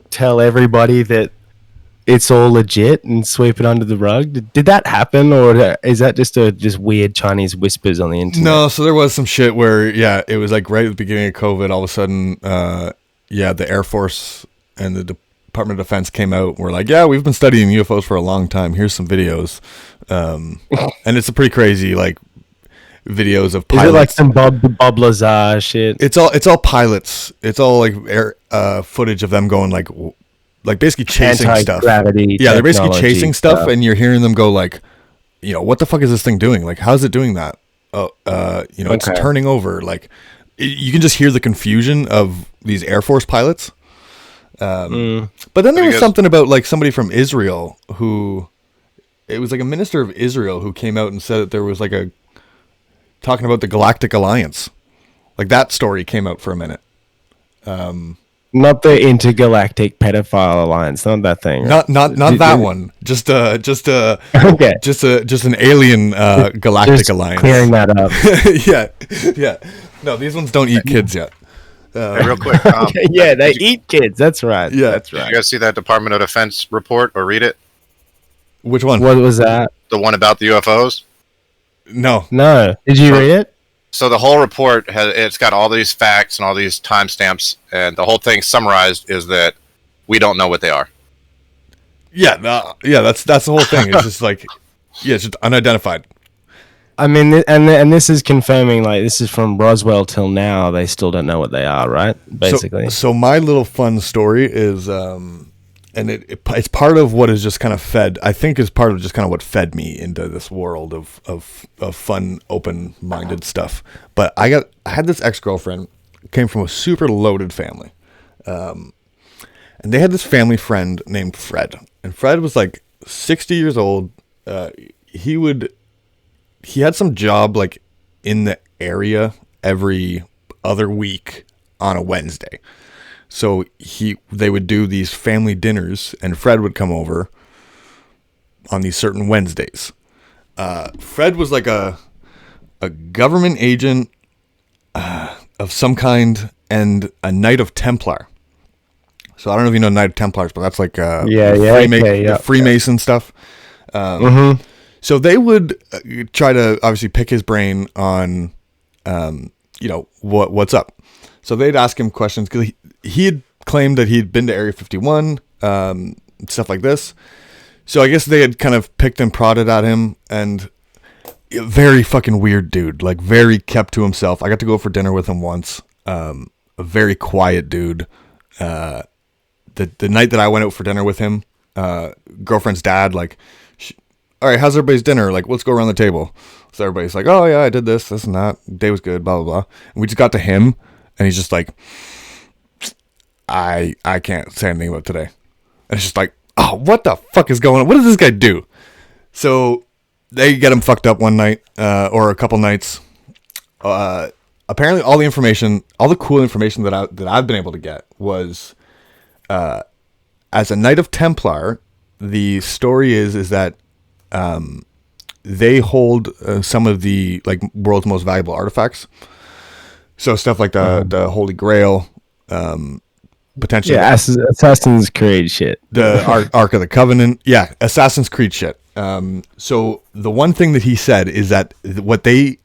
tell everybody that it's all legit and sweep it under the rug? Did that happen, or is that just weird Chinese whispers on the internet? No, so there was some shit where it was like right at the beginning of COVID, all of a sudden the Air Force and the Department of Defense came out and were like, yeah, we've been studying UFOs for a long time. Here's some videos. And it's a pretty crazy like videos of pilots. Is it like some Bob Lazar shit? It's all pilots. It's all like air footage of them going like basically chasing stuff. Yeah, they're basically chasing stuff, and you're hearing them go like, what the fuck is this thing doing? Like, how's it doing that? It's turning over. Like, you can just hear the confusion of these Air Force pilots. But then there was something about like somebody from Israel it was like a minister of Israel who came out and said that there was like talking about the Galactic Alliance. Like that story came out for a minute. Not the Intergalactic Pedophile Alliance, not that thing. Right? Not that one. Just an alien galactic alliance. Clearing that up. Yeah. No, these ones don't eat kids yet. Hey, real quick. Yeah, they eat kids. That's right. Yeah, that's right. Did you guys see that Department of Defense report or read it? Which one? What was that? The one about the UFOs? No. Did you read it? So the whole report it's got all these facts and all these timestamps, and the whole thing summarized is that we don't know what they are. Yeah, that's the whole thing. It's just like, it's just unidentified. I mean, and this is confirming, like, this is from Roswell till now. They still don't know what they are, right? Basically. So my little fun story is, and it's part of what is just kind of fed. I think is part of just kind of what fed me into this world of fun, open-minded stuff. But I had this ex-girlfriend, came from a super loaded family, and they had this family friend named Fred, and Fred was like 60 years old. He had some job like in the area every other week on a Wednesday. So they would do these family dinners, and Fred would come over on these certain Wednesdays. Fred was like a government agent of some kind and a Knight of Templar. So I don't know if you know Knight of Templars, but that's like Freemason stuff. So they would try to obviously pick his brain on, what's up. So they'd ask him questions because he had claimed that he'd been to Area 51, stuff like this. So I guess they had kind of picked and prodded at him, and very fucking weird dude, like very kept to himself. I got to go for dinner with him once. A very quiet dude, the night that I went out for dinner with him, girlfriend's dad, like, all right, how's everybody's dinner? Like, let's go around the table. So everybody's like, oh yeah, I did this and that. Day was good, blah, blah, blah. And we just got to him and he's just like, I can't say anything about today. And it's just like, oh, what the fuck is going on? What does this guy do? So they get him fucked up one night, or a couple nights. Apparently all the cool information that I've been able to get was, as a Knight of Templar, the story is that, they hold some of the like world's most valuable artifacts. So stuff like the Holy Grail, potentially. Yeah, Assassin's Creed shit. The Ark of the Covenant. Yeah, Assassin's Creed shit. So the one thing that he said is that the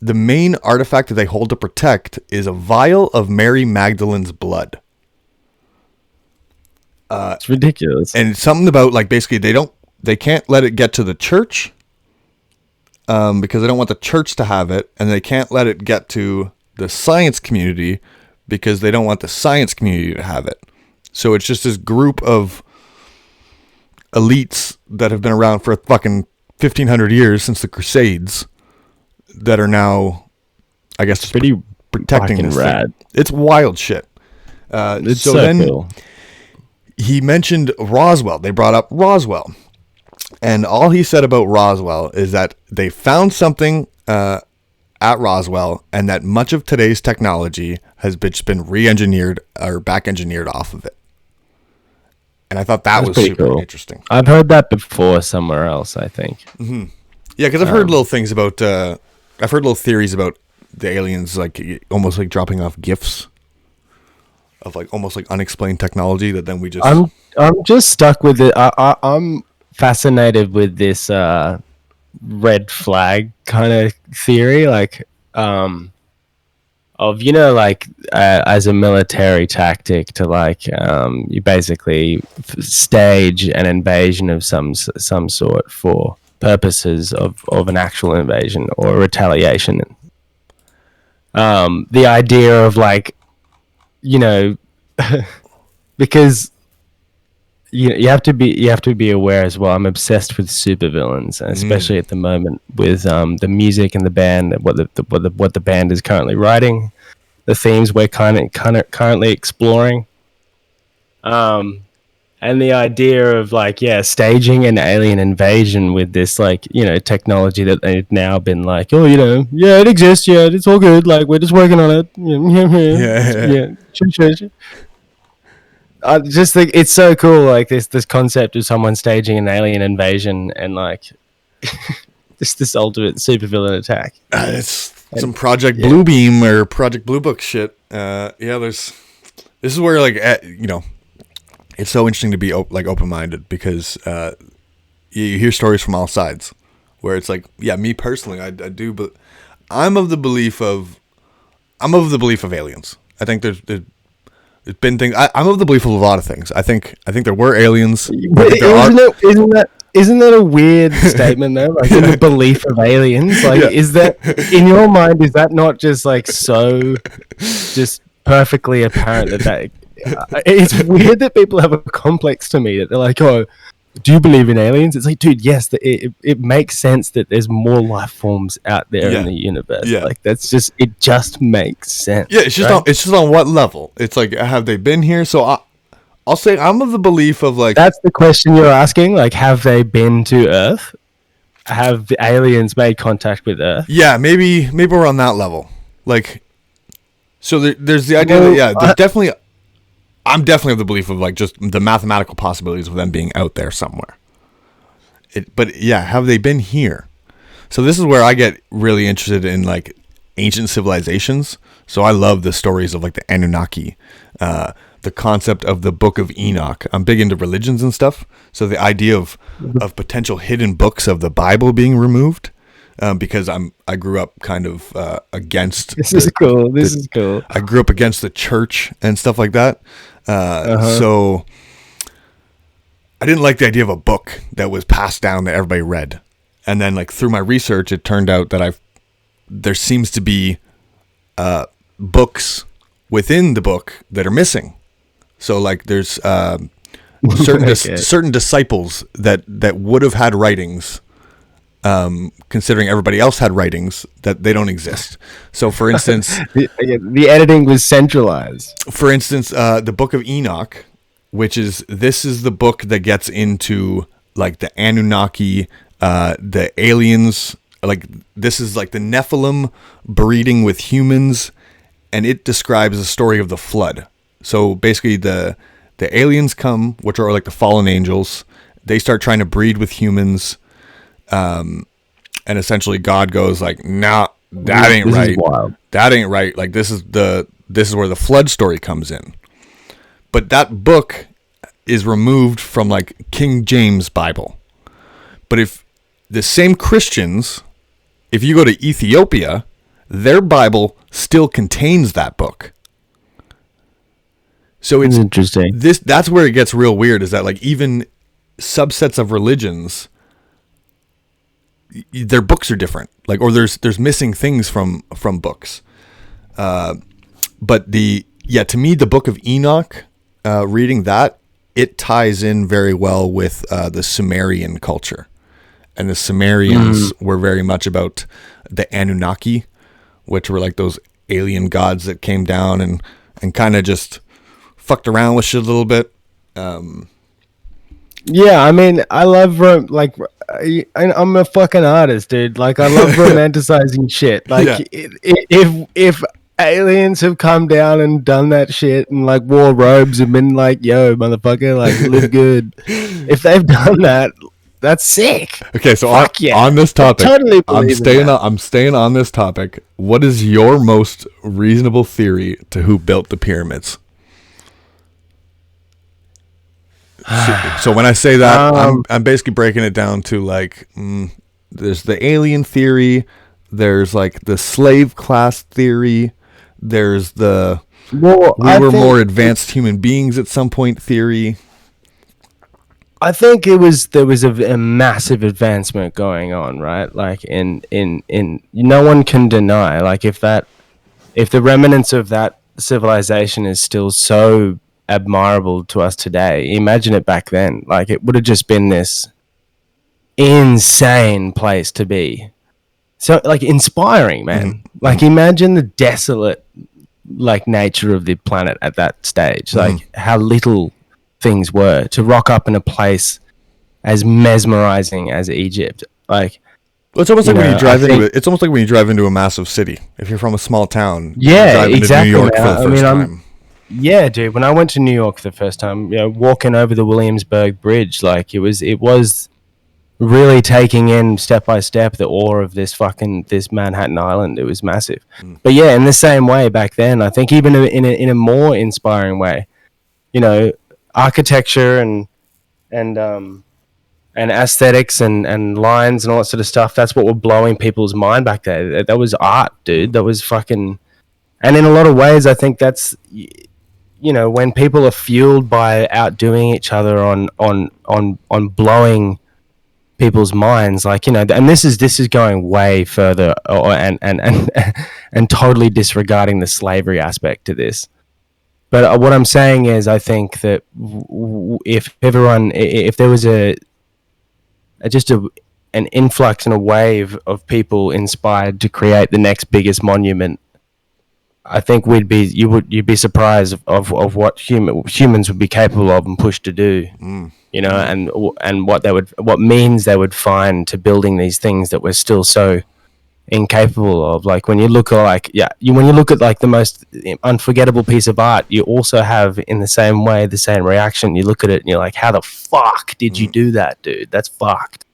main artifact that they hold to protect is a vial of Mary Magdalene's blood. It's ridiculous. And something about like basically they can't let it get to the church, because they don't want the church to have it, and they can't let it get to the science community because they don't want the science community to have it. So it's just this group of elites that have been around for fucking 1,500 years since the Crusades that are now, I guess, just pretty protecting this rad. thing. It's wild shit. It's so then cool. He mentioned Roswell. They brought up Roswell. And all he said about Roswell is that they found something at Roswell, and that much of today's technology has been re-engineered or back-engineered off of it. And I thought that was super cool. Interesting. I've heard that before somewhere else, I think. Mm-hmm. Yeah, because I've heard little things about... I've heard little theories about the aliens, like almost like dropping off gifts of like almost like unexplained technology that then we just... I'm just stuck with it. I'm fascinated with this red flag kind of theory, like of, you know, like as a military tactic to like you basically stage an invasion of some sort for purposes of an actual invasion or retaliation. The idea of like, you know, because you have to be aware as well. I'm obsessed with supervillains, especially at the moment with the music and the band, what the band is currently writing, the themes we're currently exploring, and the idea of like staging an alien invasion with this like, you know, technology that they've now been like, oh, you know, yeah, it exists, yeah, it's all good, like we're just working on it, yeah. I just think it's so cool, like this concept of someone staging an alien invasion and like this ultimate supervillain attack. It's some Project Bluebeam or Project Blue Book shit. This is where like you know, it's so interesting to be open-minded because you hear stories from all sides where it's like, yeah, me personally, I do, but I'm of the belief of aliens. I think there's been things. I'm of the belief of a lot of things. I think there were aliens. Isn't that a weird statement though? Like in the belief of aliens, like is that in your mind? Is that not just like so, just perfectly apparent that it's weird that people have a complex to me that they're like, oh, do you believe in aliens? It's like, dude, yes, it makes sense that there's more life forms out there in the universe. Yeah. Like it just makes sense. Yeah, it's just on what level. It's like, have they been here? So I'll say I'm of the belief of like, that's the question you're asking. Like, have they been to Earth? Have the aliens made contact with Earth? Yeah, maybe we're on that level. Like, so there's the idea that there's definitely. I'm definitely of the belief of like just the mathematical possibilities of them being out there somewhere. But have they been here? So this is where I get really interested in like ancient civilizations. So I love the stories of like the Anunnaki, the concept of the Book of Enoch. I'm big into religions and stuff. So the idea of potential hidden books of the Bible being removed. Because I grew up kind of against. This is cool. I grew up against the church and stuff like that. So I didn't like the idea of a book that was passed down that everybody read. And then like through my research, it turned out that there seems to be books within the book that are missing. So like there's certain disciples that would have had writings, considering everybody else had writings, that they don't exist. So for instance, the editing was centralized. For instance, the Book of Enoch, which is the book that gets into like the Anunnaki, the aliens. Like this is like the Nephilim breeding with humans, and it describes the story of the flood. So basically, the aliens come, which are like the fallen angels. They start trying to breed with humans, and essentially God goes like, "Nah, that ain't right. That ain't right. Like this is where the flood story comes in." But that book is removed from like King James Bible. But if the same Christians, if you go to Ethiopia, their Bible still contains that book. So it's interesting. That's where it gets real weird, is that like even subsets of religions, their books are different. Like, or there's missing things from books. But to me, the Book of Enoch, reading that, it ties in very well with the Sumerian culture. And the Sumerians were very much about the Anunnaki, which were like those alien gods that came down and kind of just fucked around with shit a little bit. Yeah, I mean, I love I'm a fucking artist, dude. Like, I love romanticizing shit. Like, if aliens have come down and done that shit and like wore robes and been like, "Yo, motherfucker, like live good," if they've done that, that's sick. Okay, so on this topic, I'm staying on this topic. What is your most reasonable theory to who built the pyramids? So when I say that, I'm basically breaking it down to like, there's the alien theory, there's like the slave class theory, there's the we were more advanced human beings at some point theory. I think there was a massive advancement going on, right? Like in no one can deny, like if the remnants of that civilization is still so admirable to us today, imagine it back then. Like it would have just been this insane place to be. So like inspiring, man. Like imagine the desolate like nature of the planet at that stage. Like how little things were to rock up in a place as mesmerizing as Egypt. Like, well, it's almost like when you drive it's almost like when you drive into a massive city. If you're from a small town, yeah, exactly. New York for the first time. Yeah, dude. When I went to New York for the first time, walking over the Williamsburg Bridge, like it was really taking in step by step the awe of this Manhattan Island. It was massive. But yeah, in the same way back then, I think even in a more inspiring way, architecture and aesthetics and lines and all that sort of stuff, that's what were blowing people's mind back there. That was art, dude. That was fucking. And in a lot of ways, I think that's when people are fueled by outdoing each other on blowing people's minds, like and this is going way further and totally disregarding the slavery aspect to this. But what I'm saying is, I think that if there was an influx and a wave of people inspired to create the next biggest monument, I think you'd be surprised of what humans would be capable of and pushed to do, and what means they would find to building these things that we're still so incapable of. Like when you look at the most unforgettable piece of art, you also have in the same way the same reaction. You look at it and you're like, how the fuck did you do that, dude? That's fucked.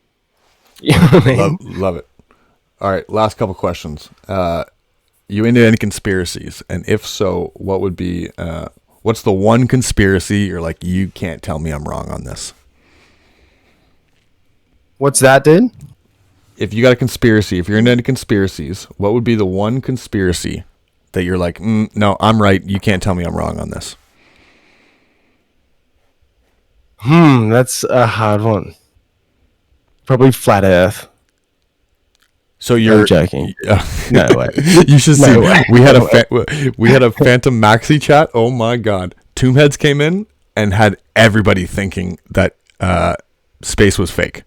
You know what I mean? Love it. All right, last couple questions. You into any conspiracies? And if so, what would be what's the one conspiracy you're like, you can't tell me I'm wrong on this? What's that, dude? If you got a conspiracy, if you're into any conspiracies, what would be the one conspiracy that you're like, no, I'm right, you can't tell me I'm wrong on this? That's a hard one. Probably flat Earth. So you're I'm joking. No way. You should see. We had a Phantom Maxi chat. Oh my god, Tombheads came in and had everybody thinking that space was fake.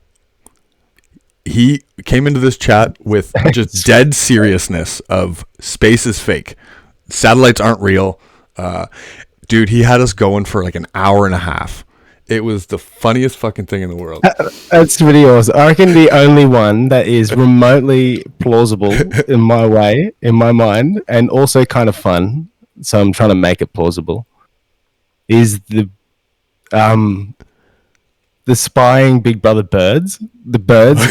He came into this chat with just dead seriousness of space is fake. Satellites aren't real. Dude, he had us going for like an hour and a half. It was the funniest fucking thing in the world. That's really awesome. I reckon the only one that is remotely plausible in my mind, and also kind of fun, so I'm trying to make it plausible, is the spying Big Brother birds. The birds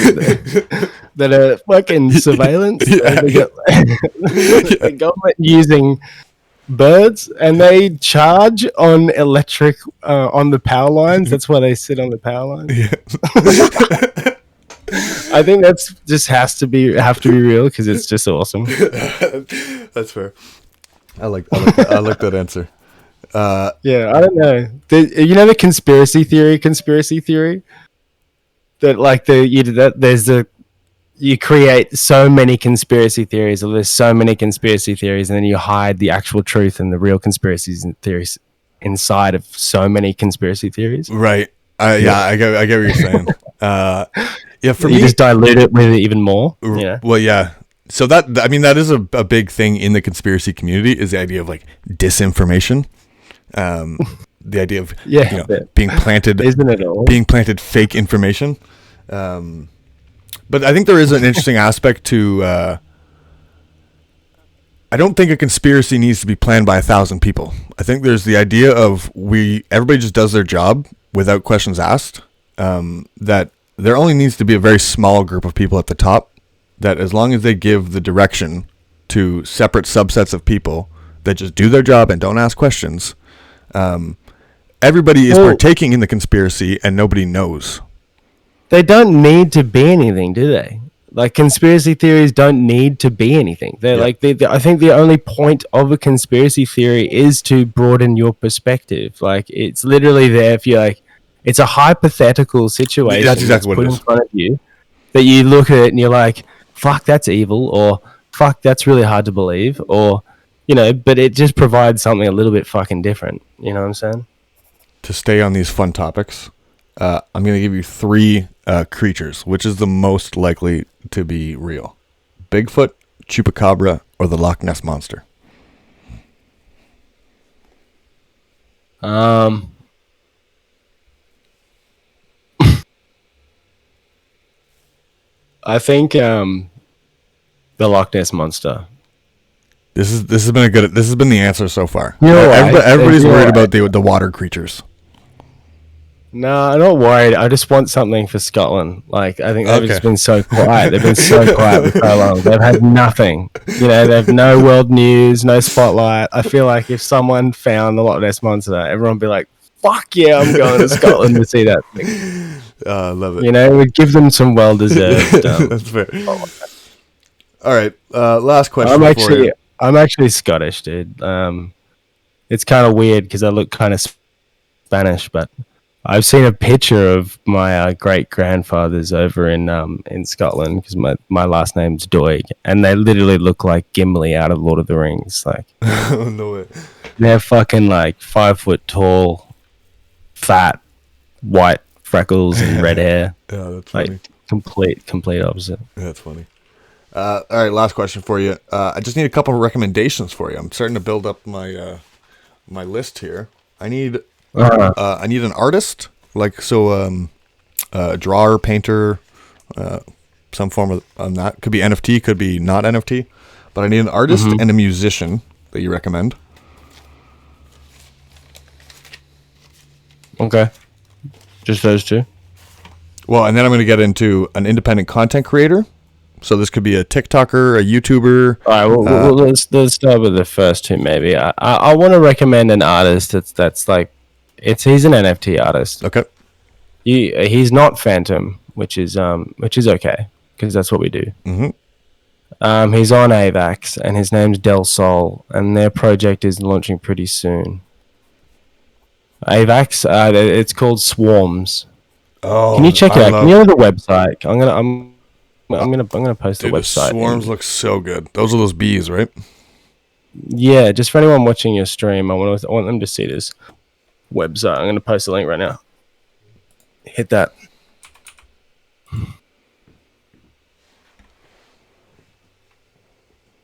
that are fucking surveillance. Yeah. The government using birds, and they charge on electric on the power lines. That's why they sit on the power lines. Yeah. I think that's just have to be real because it's just awesome. That's fair. I like that answer. Yeah, I don't know. You know the conspiracy theory that like you create so many conspiracy theories, or there's so many conspiracy theories, and then you hide the actual truth and the real conspiracies and theories inside of so many conspiracy theories. Right. I get what you're saying. Yeah, for me, just dilute it with it even more. Yeah. Well, yeah. So that is a big thing in the conspiracy community, is the idea of like disinformation. The idea of being planted, isn't it all? Being planted fake information. But I think there is an interesting aspect to. I don't think a conspiracy needs to be planned by 1,000 people. I think there's the idea of everybody just does their job without questions asked. That there only needs to be a very small group of people at the top. That as long as they give the direction to separate subsets of people that just do their job and don't ask questions, everybody is partaking in the conspiracy and nobody knows. They don't need to be anything, do they? Like, conspiracy theories don't need to be anything. They're I think the only point of a conspiracy theory is to broaden your perspective. Like, it's literally there if you're like, it's a hypothetical situation that's exactly what it put is. in front of you that you look at it and you're like, fuck, that's evil, or fuck, that's really hard to believe, or, you know, but it just provides something a little bit fucking different. You know what I'm saying? To stay on these fun topics, I'm going to give you 3 creatures. Which is the most likely to be real? Bigfoot, Chupacabra, or the Loch Ness Monster? I think the Loch Ness Monster. This has been the answer so far. You know everybody's worried about the water creatures. No, I'm not worried. I just want something for Scotland. Like, I think they've just been so quiet. They've been so quiet for so long. They've had nothing. You know, they have no world news, no spotlight. I feel like if someone found the Loch Ness Monster, everyone would be like, fuck yeah, I'm going to Scotland to see that thing. I love it. You know, it would give them some well-deserved... That's fair. All right, last question for you. I'm actually Scottish, dude. It's kind of weird because I look kind of Spanish, but... I've seen a picture of my great-grandfathers over in Scotland because my last name's Doig, and they literally look like Gimli out of Lord of the Rings. Like, no way. They're fucking like 5 foot tall, fat, white freckles and red hair. Yeah, that's funny. Like complete opposite. Yeah, that's funny. All right, last question for you. I just need a couple of recommendations for you. I'm starting to build up my my list here. I need an artist, a drawer, painter, some form of that. Could be NFT, could be not NFT. But I need an artist and a musician that you recommend. Okay. Just those two? Well, and then I'm going to get into an independent content creator. So this could be a TikToker, a YouTuber. All right, well, let's start with the first two, maybe. I want to recommend an artist that's like, he's an NFT artist. Okay. He's not Phantom, which is okay because that's what we do. Mm-hmm. He's on AVAX and his name's Del Sol, and their project is launching pretty soon. AVAX, it's called Swarms. Oh, can you check it out? Can you go to the website? I'm gonna post the website. The swarms look so good. Those are those bees, right? Yeah, just for anyone watching your stream, I want them to see this website. I'm going to post a link right now. Hit that.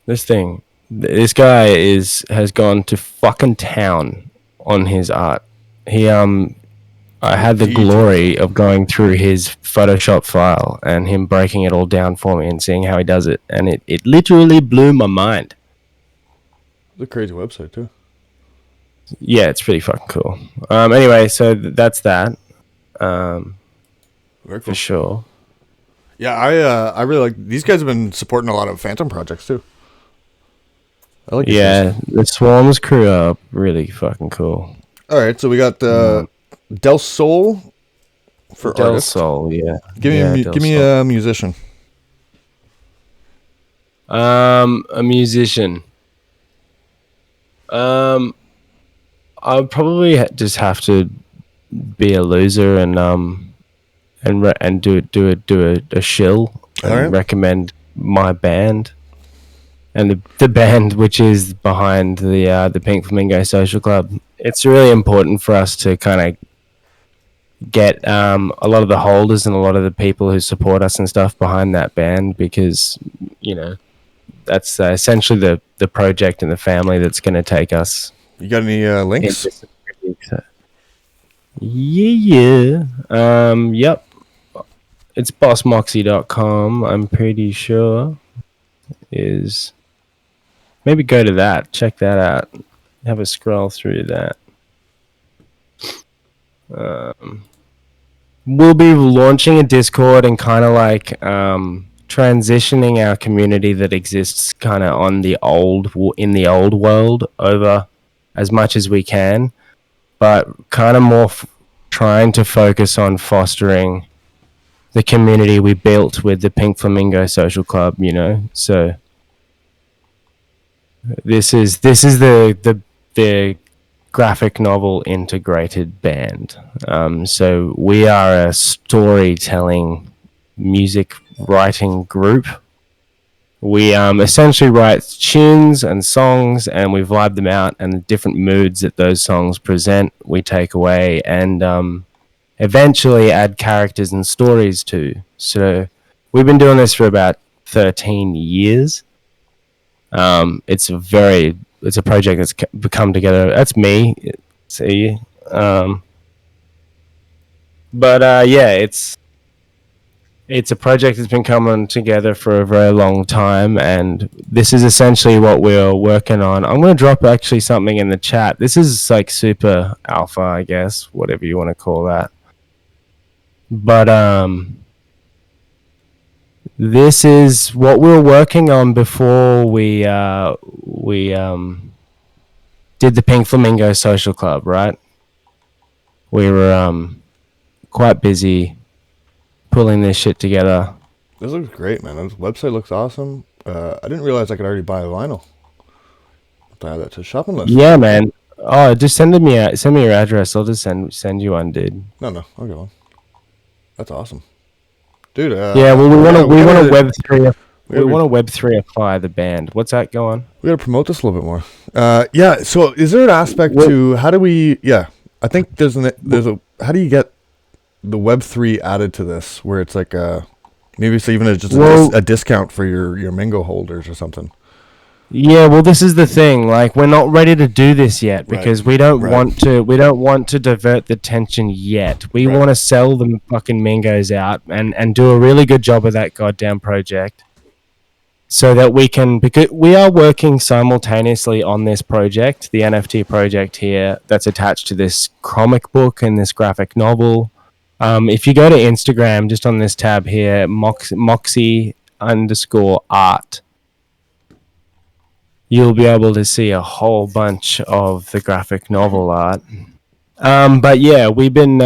This guy has gone to fucking town on his art. I had the glory of going through his Photoshop file and him breaking it all down for me and seeing how he does it, and it literally blew my mind. It's a crazy website too. Yeah, it's pretty fucking cool. Anyway, so that's that. Very cool. For sure. Yeah, I really like these guys have been supporting a lot of Phantom projects too. I like the Swarms crew are really fucking cool. All right, so we got Del Sol for Del artist. Sol, yeah. Give me a musician. A musician. I'll probably just have to be a loser and do a shill and recommend my band and the band which is behind the Pink Flamingo Social Club. It's really important for us to kind of get a lot of the holders and a lot of the people who support us and stuff behind that band, because that's essentially the project and the family that's going to take us. You got any links? Yeah. Yep. It's bossmoxie.com, I'm pretty sure. Maybe go to that. Check that out. Have a scroll through that. We'll be launching a Discord and kind of like transitioning our community that exists kind of in the old world over as much as we can, but kind of more trying to focus on fostering the community we built with the Pink Flamingo Social Club, So this is the graphic novel integrated band. So we are a storytelling music writing group. We essentially write tunes and songs, and we vibe them out, and the different moods that those songs present we take away and eventually add characters and stories to. So we've been doing this for about 13 years. It's a project that's come together. That's me. See, it's a project that's been coming together for a very long time, and this is essentially what we're working on. I'm going to drop actually something in the chat. This is like super alpha, I guess, whatever you want to call that. But this is what we were working on before we did the Pink Flamingo Social Club, right? We were quite busy pulling this shit together. This looks great, man. This website looks awesome. I didn't realize I could already buy a vinyl. I'll add that to the shopping list. Yeah, man. Oh, just send me your address. I'll just send you one, dude. No, I'll get one. That's awesome, dude. Yeah, well, we want to Web3. We want to Web3ify the band. What's that go on? We got to promote this a little bit more. Yeah. So, is there an aspect to how do we? Yeah, I think there's a. How do you get the Web3 added to this, where it's like maybe it's even a discount for your Mingo holders or something? Yeah, well, this is the thing. Like, we're not ready to do this yet because we don't want to divert the tension yet. We want to sell them fucking Mingos out and do a really good job of that goddamn project, so that we can, because we are working simultaneously on this project, the NFT project here that's attached to this comic book and this graphic novel. If you go to Instagram, just on this tab here, Moxie_art, you'll be able to see a whole bunch of the graphic novel art. But yeah, we've been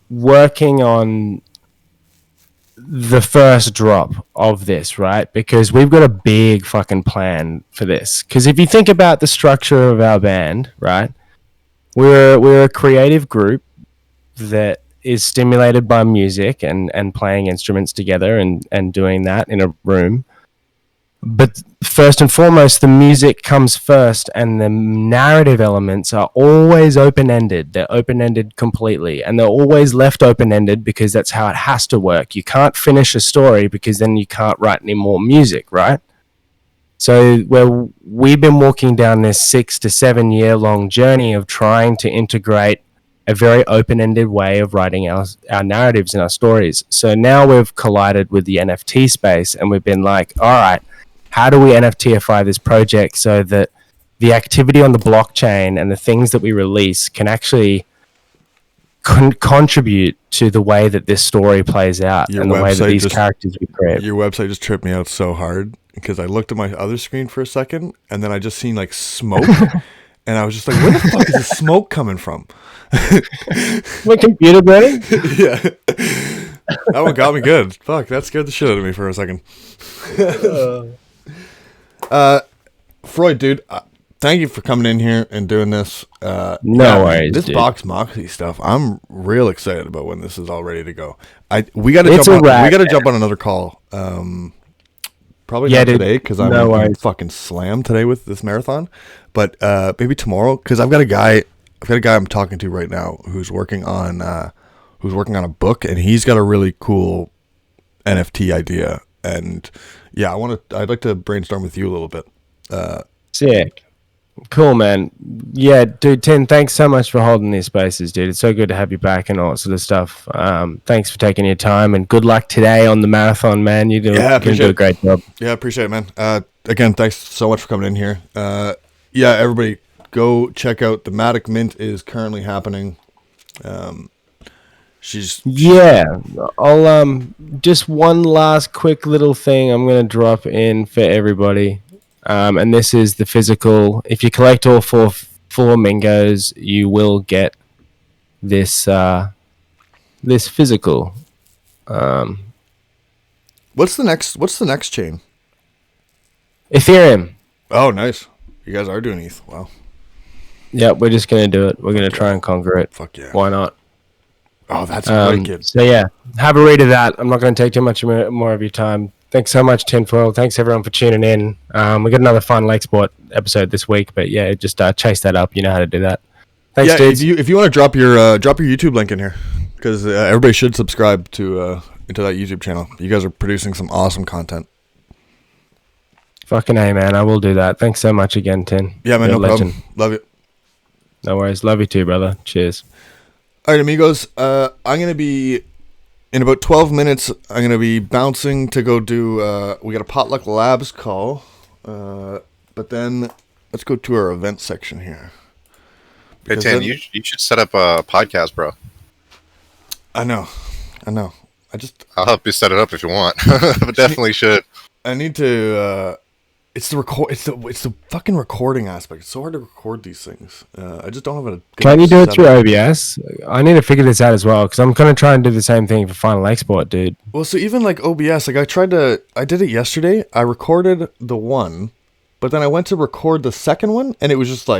working on the first drop of this, right? Because we've got a big fucking plan for this. Because if you think about the structure of our band, right? We're a creative group that is stimulated by music and playing instruments together and doing that in a room. But first and foremost, the music comes first, and the narrative elements are always open-ended. They're open-ended completely, and they're always left open-ended because that's how it has to work. You can't finish a story because then you can't write any more music, right? So we've been walking down this 6 to 7 year long journey of trying to integrate a very open-ended way of writing our narratives and our stories. So now we've collided with the NFT space, and we've been like, all right, how do we NFTify this project so that the activity on the blockchain and the things that we release can actually contribute to the way that this story plays out and the way that these characters we create. Your website just tripped me out so hard because I looked at my other screen for a second and then I just seen like smoke and I was just like, where the fuck is the smoke coming from? My computer burning? Yeah. That one got me good. Fuck, that scared the shit out of me for a second. Froyd, dude, thank you for coming in here and doing this. No worries, this dude. Box Moxie stuff, I'm real excited about when this is all ready to go. We got to jump on another call. Probably not today because I'm fucking slammed today with this marathon, but maybe tomorrow because I've got a guy I'm talking to right now who's working on a book, and he's got a really cool NFT idea. And yeah, I'd like to brainstorm with you a little bit. Sick. Cool, man. Yeah, dude, Tin, thanks so much for holding these spaces, dude. It's so good to have you back and all that sort of stuff. Thanks for taking your time, and good luck today on the marathon, man. You're going to do a great job. Yeah, appreciate it, man. Again, thanks so much for coming in here. Yeah, everybody, go check out the Thematic Mint is currently happening. I'll just one last quick little thing I'm going to drop in for everybody. And this is the physical. If you collect all 4 flamingos, you will get this this physical. What's the next chain? Ethereum. Oh, nice. You guys are doing ETH. Wow. Yeah, we're just going to do it. We're going to try and conquer it. Fuck yeah. Why not? Oh, that's great, kid. So yeah, have a read of that. I'm not going to take too much more of your time. Thanks so much, Tinfoil. Thanks everyone for tuning in. We got another Final Export episode this week, but yeah, just chase that up. You know how to do that. Thanks, dudes. If you want to drop your YouTube link in here, because everybody should subscribe to into that YouTube channel. You guys are producing some awesome content. Fucking A, man. I will do that. Thanks so much again, Tin. Yeah, man. No problem. Love you. No worries. Love you too, brother. Cheers. All right, amigos. I'm gonna be. In about 12 minutes, I'm going to be bouncing to go do, we got a Potluck Labs call, but then let's go to our event section here. Hey, Tan, you should set up a podcast, bro. I know. I'll help you set it up if you want, but definitely should. I need to, it's the fucking recording aspect. It's so hard to record these things. I just don't have a. Can you do it through OBS? I need to figure this out as well because I'm gonna try and do the same thing for Final Export, dude. Well, so even like OBS, like I did it yesterday. I recorded the one, but then I went to record the second one, and it was just like.